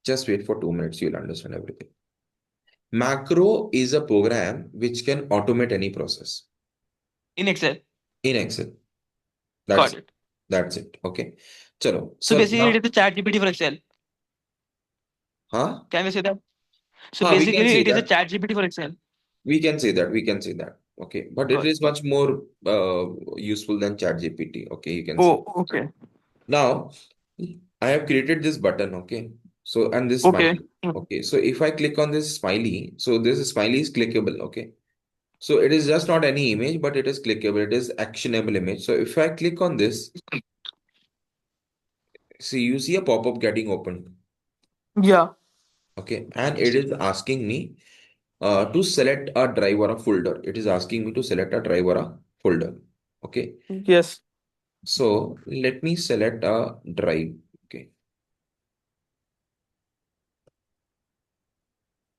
Just wait for 2 minutes, you'll understand everything. Macro is a program which can automate any process in Excel? in Excel. Got That's it. that's it. Okay. Chalo. So So basically, it now, is the chat GPT for Excel. huh? Can we say that? So Huh, we can basically, say it is a that. chat GPT for Excel. We can say that. We can say that. Okay. But it Got is it. much more useful than ChatGPT. Okay, you can say. Oh, okay. Now, I have created this button. Okay. So, and this Okay. smiley. Okay. So if I click on this smiley, so this smiley is clickable. Okay. So it is just not any image, but it is clickable. It is actionable image. So if I click on this, see, you see a pop-up getting opened. Yeah. Okay. And it is asking me to select a drive or a folder. It is asking me to select a drive or a folder. Okay. Yes. So let me select a drive. Okay.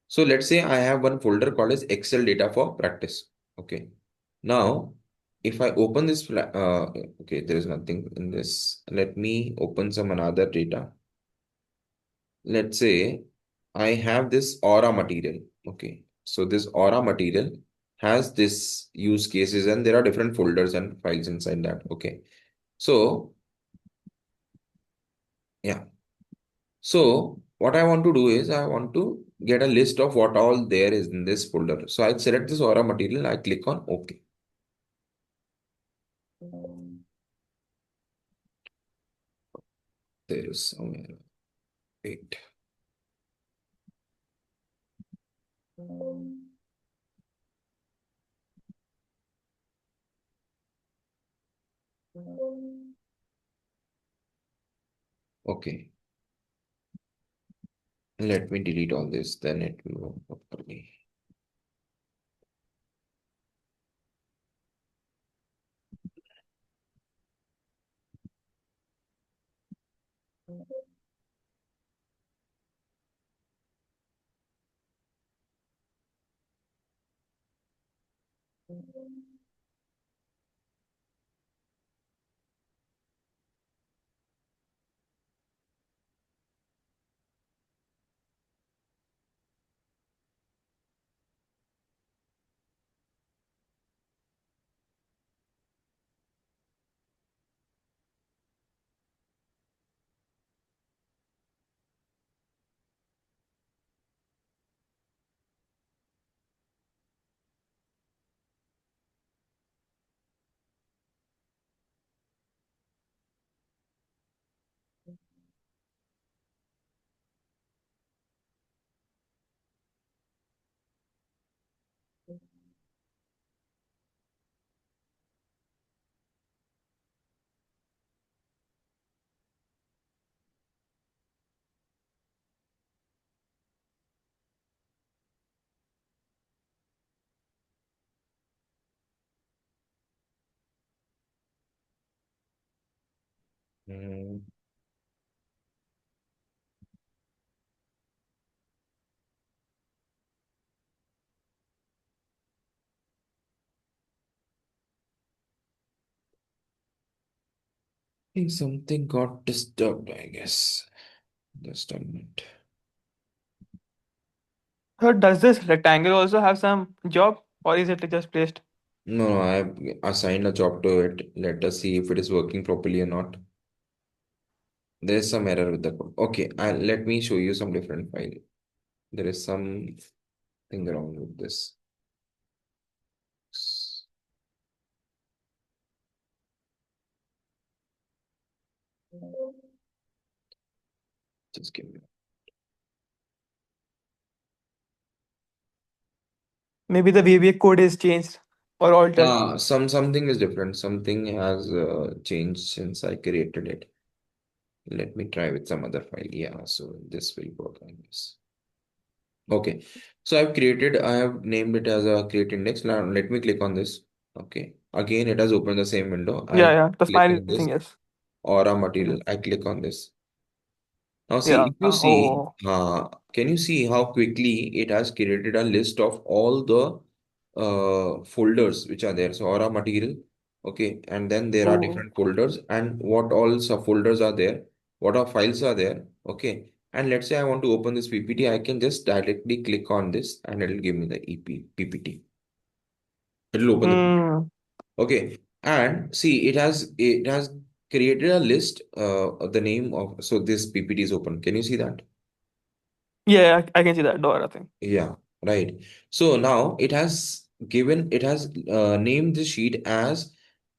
So let's say I have one folder called as Excel data for practice. Okay. Now, if I open this, okay, there is nothing in this. Let me open some another data. Let's say I have this aura material. Okay. So this aura material has this use cases, and there are different folders and files inside that. Okay. So yeah. So what I want to do is I want to get a list of what all there is in this folder. So I select this aura material. I click on OK. There is somewhere. Wait. Okay. Let me delete all this. Then it will work properly. Hmm. I think something got disturbed, I guess. Just a minute. So does this rectangle also have some job, or is it just placed? No, no, I have assigned a job to it. Let us see if it is working properly or not. There is some error with the code. Okay, let me show you some different file. There is something wrong with this. Just give me. Maybe the VBA code is changed or altered. Something is different. Something has changed since I created it. Let me try with some other file. Yeah, so this will work, I guess. Okay, so I have named it as a create index. Now let me click on this. Okay, again, it has opened the same window. Yeah, I yeah. The click smiley on thing, this yes. aura Yeah. material. I click on this. Now see, Yeah. if you see, Oh. can you see how quickly it has created a list of all the folders which are there? So aura material, okay, and then there are Oh. different folders and what all subfolders are there, what are files are there, okay. And let's say I want to open this PPT, I can just directly click on this and it will give me the PPT. It will open the PPT. Hmm. Okay, and see, it has created a list of the name of so this PPT is open. Can you see that? Yeah, I can see that Dora thing. Yeah, right. So now it has named the sheet as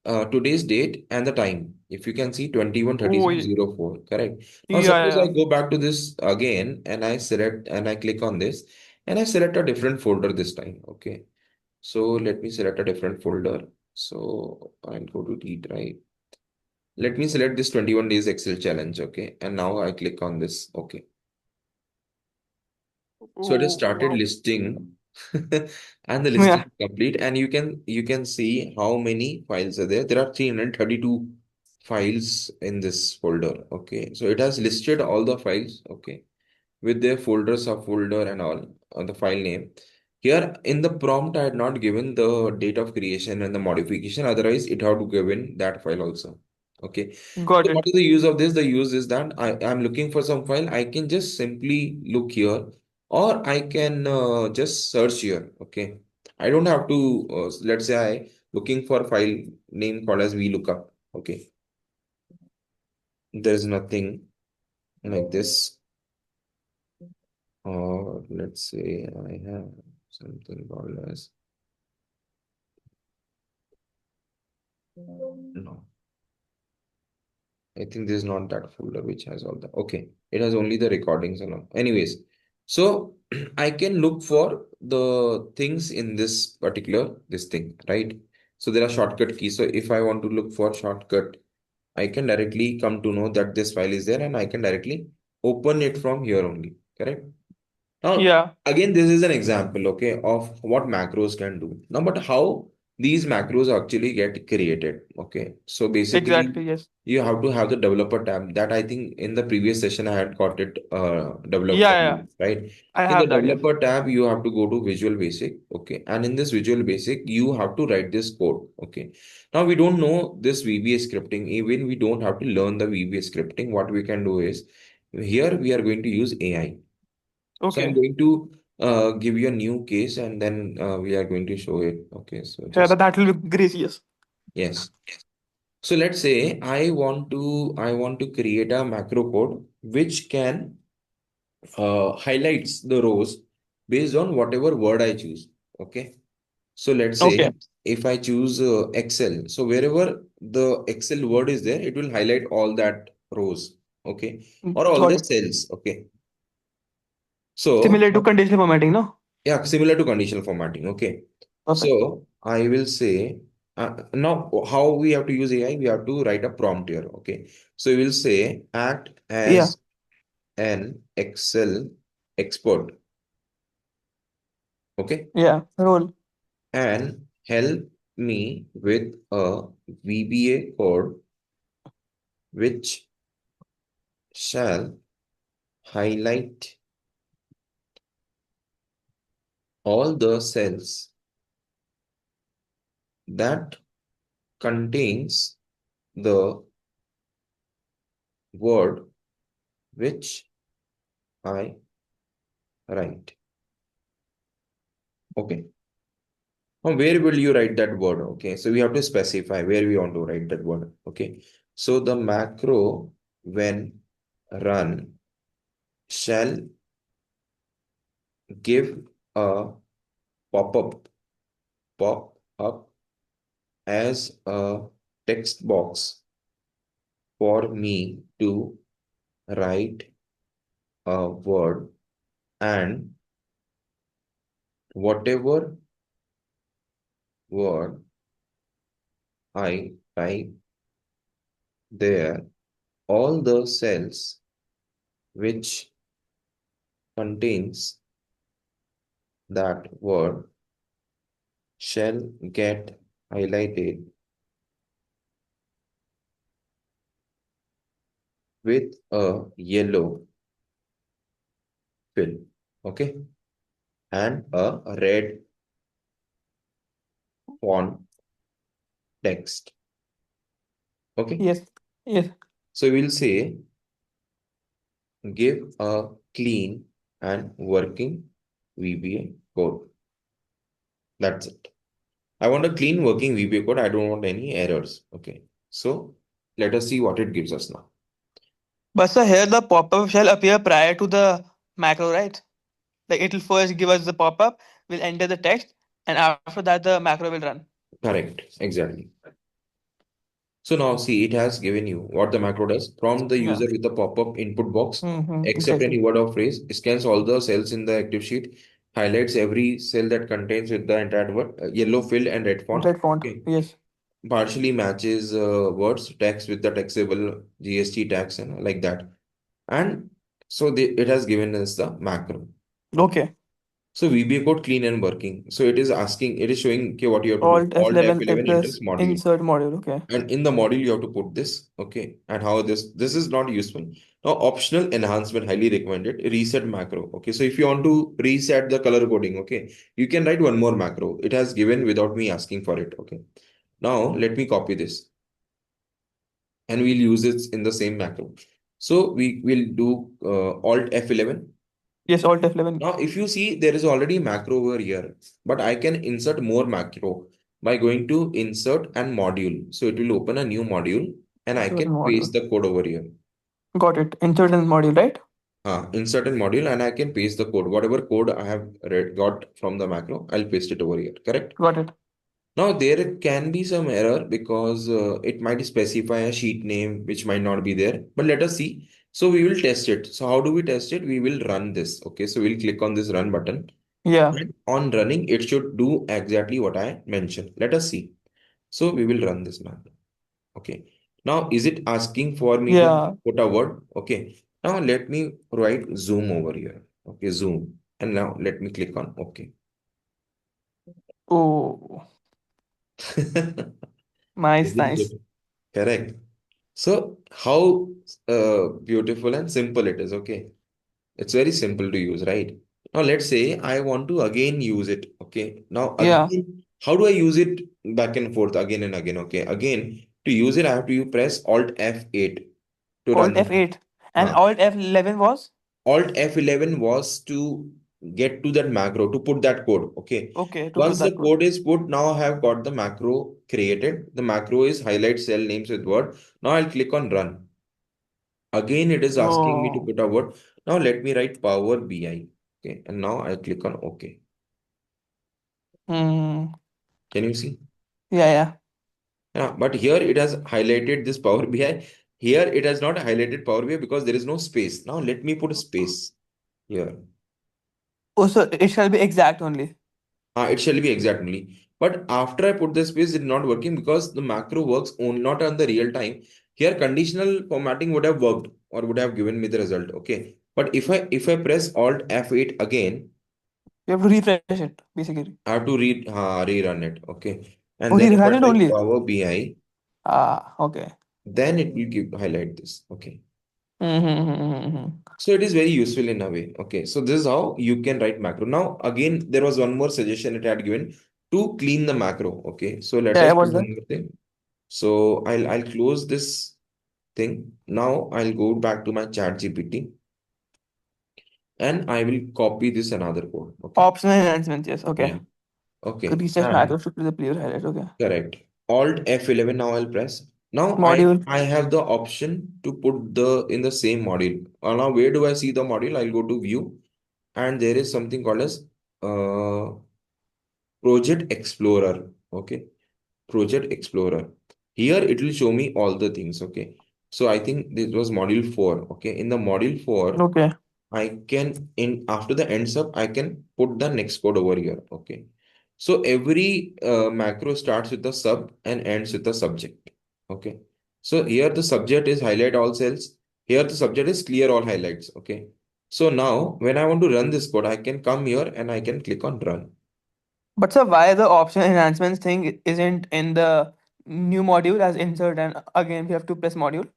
today's date and the time. If you can see Oh, 21:37:04, correct. Now yeah, suppose I yeah. go back to this again and I select and I click on this and I select a different folder this time. Okay. So let me select a different folder. So I'll go to read, right. Let me select this 21 days Excel challenge. Okay. And now I click on this. Okay. So it has Oh, started wow. listing and the listing Yeah. is complete and you can see how many files are there. There are 332 files in this folder. Okay. So it has listed all the files, okay, with their folder, subfolder and all on the file name. Here in the prompt, I had not given the date of creation and the modification. Otherwise, it had to give in that file also. Okay. Got So what it. is the use of this? The use is that I'm looking for some file. I can just simply look here or I can just search here. Okay. I don't have to, let's say I looking for file name called as VLOOKUP. Okay. There's nothing like this. Or let's say I have something called as no. I think this is not that folder which has all the okay. It has only the recordings and all. Anyways, so I can look for the things in this particular this thing, right? So there are shortcut keys. So if I want to look for shortcut, I can directly come to know that this file is there and I can directly open it from here only. Correct? Now, Yeah, again, this is an example, okay, of what macros can do. Now, but how these macros actually get created, okay? So basically, exactly. Yes. you have to have the developer tab that I think in the previous session I had got it developed Yeah, for yeah. you, right? I In the have that. Yes. developer tab, you have to go to Visual Basic, okay? And in this Visual Basic, you have to write this code, okay? Now, we don't know this VBA scripting, even we don't have to learn the VBA scripting. What we can do is here we are going to use AI. So I'm Okay. going to give you a new case and then we are going to show it. Okay, so Yeah, just that will be great. Yes. yes. So let's say I want to create a macro code which can highlights the rows based on whatever word I choose. Okay. So let's Okay. say if I choose Excel, so wherever the Excel word is there, it will highlight all that rows. Okay. Or all Got the it. cells. Okay. So Similar to conditional formatting, no? yeah, similar to conditional formatting. Okay. Perfect. So I will say now how we have to use AI, we have to write a prompt here. Okay. So we will say act Yeah. as an Excel expert. Okay. Yeah. Role. And help me with a VBA code which shall highlight all the cells that contains the word which I write. Okay. Now, where will you write that word? Okay, so we have to specify where we want to write that word. Okay, so the macro when run shall give a pop-up pop up as a text box for me to write a word and whatever word I type there all the cells which contains that word shall get highlighted with a yellow fill, okay, and a red font text, okay. Yes. Yes. So we'll say give a clean and working VBA code. That's it. I want a clean working VBA code. I don't want any errors. Okay. So let us see what it gives us now. But so here the pop-up shall appear prior to the macro, right? Like it will first give us the pop-up, we'll enter the text, and after that the macro will run. Correct. Exactly. So now see, it has given you what the macro does. Prompt the Yeah. user with a pop-up input box. Accept Exactly. any word or phrase. Scans all the cells in the active sheet. Highlights every cell that contains with the entire word. Yellow fill and red font. Red font. Okay. Yes. Partially matches words, text with the taxable GST tax and like that. And so it has given us the macro. Okay. Okay. So VBA code clean and working. So it is asking, it is showing okay, what you have to do. Alt Alt F11 F11 enters plus module. insert module. Okay. And in the module, you have to put this, okay, and how this is not useful. Now, optional enhancement, highly recommended, reset macro. Okay, so if you want to reset the color coding, okay, you can write one more macro. It has given without me asking for it. Okay. Now let me copy this and we'll use it in the same macro. So we will do Alt F11. Yes, Alt F11. Now, if you see, there is already macro over here, but I can insert more macro by going to insert and module. So it will open a new module and I Insert can module. paste the code over here. Got it. Insert in module, right? Insert and module and I can paste the code. Whatever code I have got from the macro, I'll paste it over here. Correct? Got it. Now, there can be some error because it might specify a sheet name which might not be there. But let us see. So we will test it. So how do we test it? We will run this. Okay. So we'll click on this run button. Yeah. And on running, it should do exactly what I mentioned. Let us see. So we will run this now. Okay. Now, is it asking for me to Yeah. put a word? Okay. Now let me write zoom over here. Okay, zoom. And now let me click on OK. Oh, Is nice, it nice. good? Correct. So how beautiful and simple it is. Okay. It's very simple to use, right? Now let's say I want to again use it. Okay. Now Yeah. again, how do I use it back and forth again and again? Okay. Again, to use it, I have to press Alt F8 to run Alt the. F8. And Uh, Alt F11 was? Alt F11 was to get to that macro, to put that code. Okay. Okay, to put Once the that code. code is put, now I have got the macro created. The macro is highlight cell names with word. Now I'll click on run. Again, it is asking me to Oh. put a word. Now let me write Power BI. Okay. And now I click on OK. Hmm. Can you see? Yeah, yeah. Yeah, but here it has highlighted this Power BI. Here it has not highlighted Power BI because there is no space. Now let me put a space here. Oh, so it shall be exact only. It shall be exactly. But after I put the space, it's not working because the macro works on not on the real time. Here, conditional formatting would have worked or would have given me the result. Okay. But if I press Alt F8 again, You have to refresh it, basically. I have to rerun it. Okay. Oh, And then if rerun I it type only. Power BI, Ah, okay. then it will give highlight this. Okay. Mm-hmm. So it is very useful in a way. Okay. So this is how you can write macro. Now, again, there was one more suggestion it had given to clean the macro. Okay. So let Yeah, us do what's one that? more thing. So I'll close this thing. Now I'll go back to my chat GPT and I will copy this another code. Okay. Optional enhancements, yes. Okay. Yeah. Okay. Reset macro And should be the player highlight. Okay. correct. Alt F11 now I'll press. Now Module. I have the option to put the in the same module. Now where do I see the module? I'll go to view and there is something called as uh, Project Explorer. Okay. Project Explorer. Here it will show me all the things. Okay. So I think this was module 4. Okay. In the module 4, Okay. I can in after the end sub, I can put the next code over here. Okay. So every macro starts with the sub and ends with the subject. Okay. So here the subject is highlight all cells. Here the subject is clear all highlights. Okay. So now when I want to run this code, I can come here and I can click on run. But sir, why the option enhancements thing isn't in the new module as insert and again we have to press module?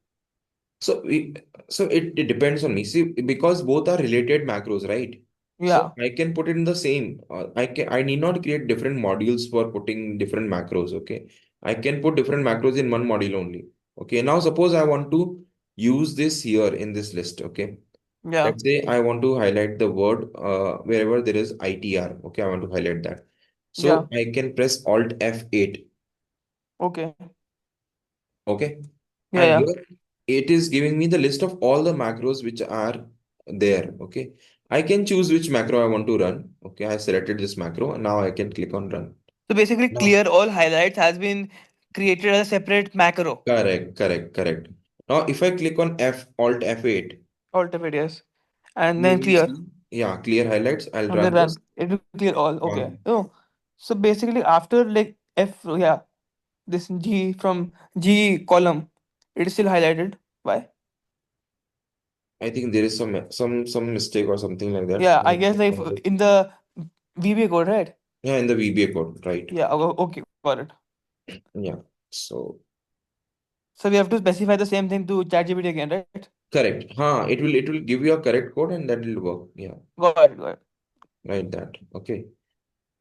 So it depends on me. See, because both are related macros, right? So Yeah, I can put it in the same. I need not create different modules for putting different macros. Okay. I can put different macros in one module only. Okay. Now suppose I want to use this here in this list. Okay. yeah, Let's say I want to highlight the word wherever there is ITR. Okay, I want to highlight that. yeah. So I can press Alt F8. Okay. Okay. Yeah, And yeah. here it is giving me the list of all the macros which are there. Okay. I can choose which macro I want to run. Okay. I selected this macro and now I can click on run. So basically, Now, clear all highlights has been created as a separate macro. correct. Now, if I click on Alt F8, Alt of it, yes. And you then will clear. see, yeah, clear highlights. I'll And then run this. run. It will clear all. Okay. Um, Oh. So basically after like F, yeah, this G from G column, it is still highlighted. Why? I think there is some mistake or something like that. Yeah, I guess like in the VBA code, right? Yeah, in the VBA code, right? Yeah, okay, got it. Yeah. So So we have to specify the same thing to ChatGPT again, right? correct. It will give you a correct code and that will work. Yeah, Got it. right. That. Okay.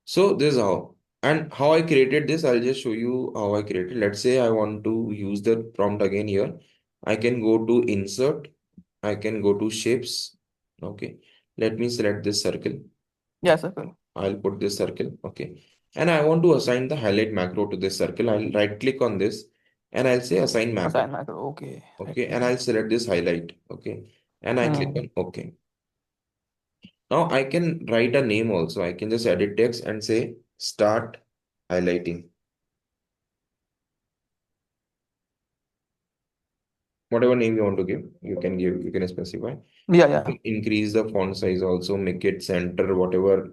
So this is how. And how I created this, I'll just show you how I created. Let's say I want to use the prompt again here. I can go to insert. I can go to shapes. Okay. Let me select this circle. Yeah, circle. I'll put this circle. Okay. And I want to assign the highlight macro to this circle. I'll right click on this and I'll say assign macro. Assign macro. Okay. Right Okay. And clicking. I'll select this highlight. Okay. And I click Hmm. on OK. Now I can write a name also. I can just edit text and say start highlighting. Whatever name you want to give, you can specify. Yeah, You yeah. can increase the font size also, make it center, whatever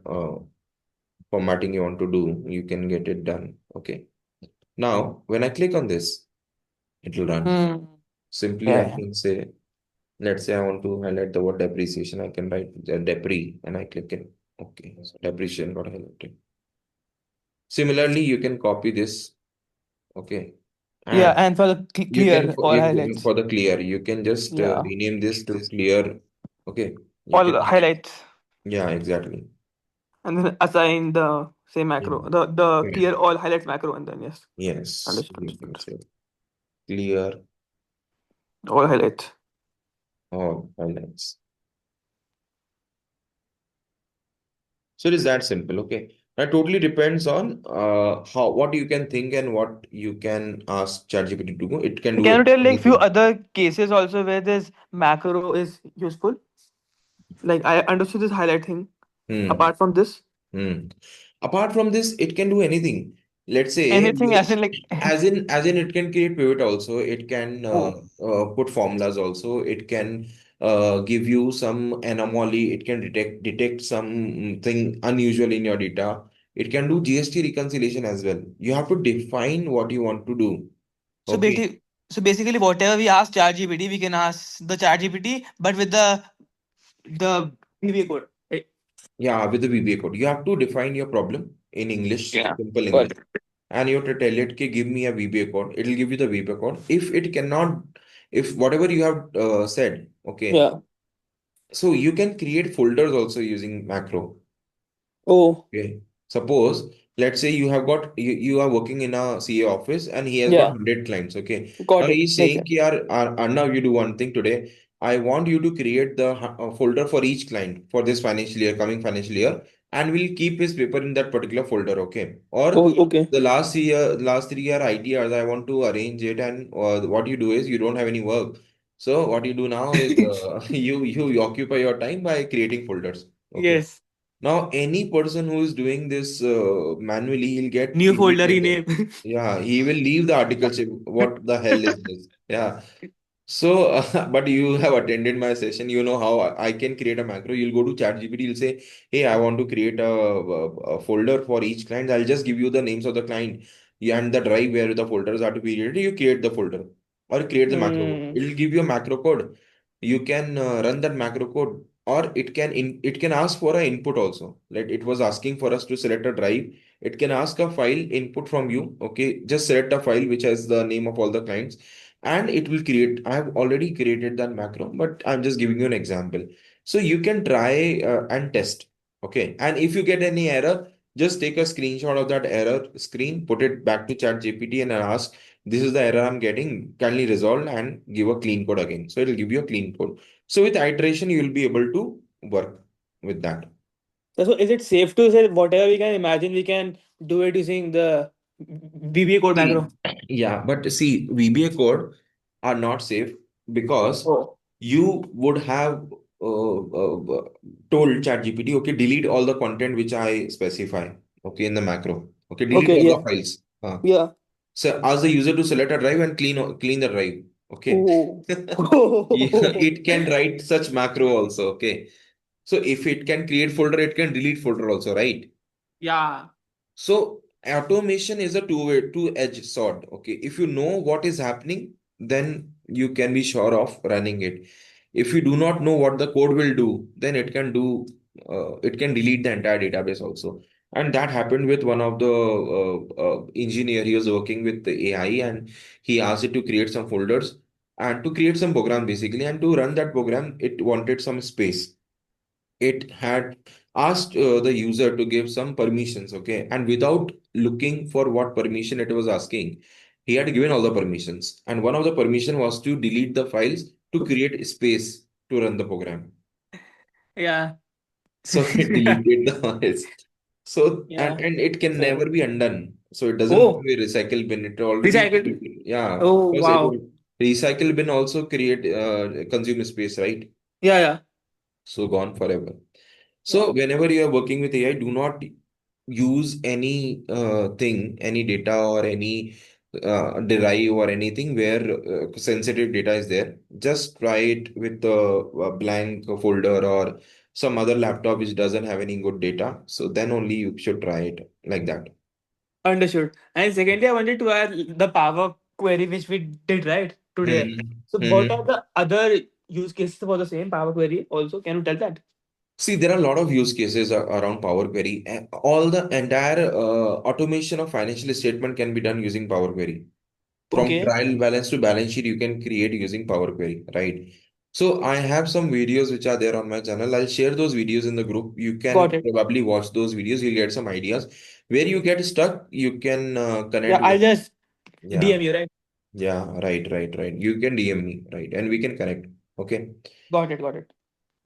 formatting you want to do, you can get it done. Okay. Now, when I click on this, it will run. Hmm. Simply, Yeah, I yeah. can say, let's say I want to highlight the word depreciation. I can write the depre and I click it. Okay. So depreciation got highlighted. Similarly, you can copy this. Okay. Yeah, And and for the clear all you can highlights. for the clear, you can just Yeah. rename this to clear. Okay. You All can, highlights. yeah, exactly. And then assign the same Yeah. macro. The clear Correct. all highlights macro and then yes. Yes. You can Understood. say clear All highlights. all highlights. So it is that simple. Okay. That totally depends on how what you can think and what you can ask ChatGPT to do. It can do Can you tell like few anything. other cases also where this macro is useful? Like I understood this highlight thing. Hmm. Apart from this, Hmm. Apart from this, it can do anything. Let's say, anything as in like as in, it can create pivot also. It can oh, put formulas also. It can give you some anomaly. It can detect something unusual in your data. It can do GST reconciliation as well. You have to define what you want to do. so Okay. basically whatever we ask ChatGPT, we can ask the ChatGPT, but with the VBA code. Right? Yeah, with the VBA code, you have to define your problem in English, Yeah. simple Got English, it. and you have to tell it, "Okay, give me a VBA code." It will give you the VBA code. If it cannot, if whatever you have said, okay, Yeah. so you can create folders also using macro. Oh, Okay. Suppose, let's say you are working in a CA office and he has got yeah. 100 clients. Okay. Now Got it. he's Makes saying, sense. Ki, yaar, Arnav, you do one thing today. I want you to create the folder for each client for this financial year, coming financial year, and we'll keep his paper in that particular folder. Okay. Or Oh, okay. the last 3 year ITRs, I want to arrange it, and what you do is you don't have any work. So what you do now is you occupy your time by creating folders. Okay. Yes. Now, any person who is doing this manually, he'll get New folder irritated. rename. Yeah, he will leave the article. Say, what the hell is this? Yeah. So, but you have attended my session. You know how I can create a macro. You'll go to ChatGPT. You'll say, "Hey, I want to create a folder for each client. I'll just give you the names of the client, yeah, and the drive where the folders are to be created. You create the folder." or create the macro code. Hmm. It will give you a macro code. You can run that macro code, or it can ask for an input also. Like it was asking for us to select a drive. It can ask a file input from you. Okay, just select a file which has the name of all the clients, and it will create. I have already created that macro, but I'm just giving you an example. So you can try and test. Okay, and if you get any error, just take a screenshot of that error screen, put it back to Chat GPT and ask, this is the error I'm getting, kindly resolve and give a clean code again. So it'll give you a clean code. So with iteration, you will be able to work with that. So is it safe to say whatever we can imagine, we can do it using the VBA code See, macro? yeah, but see, VBA code are not safe because Oh, you would have told ChatGPT, okay, delete all the content which I specify, okay, in the macro. Okay, delete okay, all the yeah, files. yeah. So ask the user to select a drive and clean the drive. Okay. Oh, Yeah, it can write such macro also. Okay. So if it can create folder, it can delete folder also, right? yeah. So automation is a two-edged sword. Okay. If you know what is happening, then you can be sure of running it. If you do not know what the code will do, then it can delete the entire database also. And that happened with one of the engineer. He was working with the AI, and he asked it to create some folders and to create some program basically. And to run that program, it wanted some space. It had asked the user to give some permissions, okay, and without looking for what permission it was asking, he had given all the permissions, and one of the permission was to delete the files to create space to run the program. Yeah. So it deleted the files. So Yeah. and it can never So, be undone, so it doesn't have oh, a recycle bin. It already recycled. yeah, Oh, because it wow. will recycle bin also create consume space, right? Yeah, yeah, So gone forever. So yeah. whenever you are working with AI, do not use any any data or any derive or anything where sensitive data is there. Just try it with a blank folder or some other laptop which doesn't have any good data. So then only you should try it like that. Understood. And secondly, I wanted to add the Power Query which we did right today. Hmm. So, what are Hmm. the other use cases for the same Power Query? Also, can you tell that? See, there are a lot of use cases around Power Query. All the entire automation of financial statement can be done using Power Query. From Okay, trial balance to balance sheet, you can create using Power Query, right? So I have some videos which are there on my channel. I'll share those videos in the group. You got can it. probably watch those videos. You'll get some ideas. Where you get stuck, you can Yeah, connect with. I'll just Yeah, DM you, right? yeah, right. You can DM me, right? And we can connect. Okay. Got it, got it.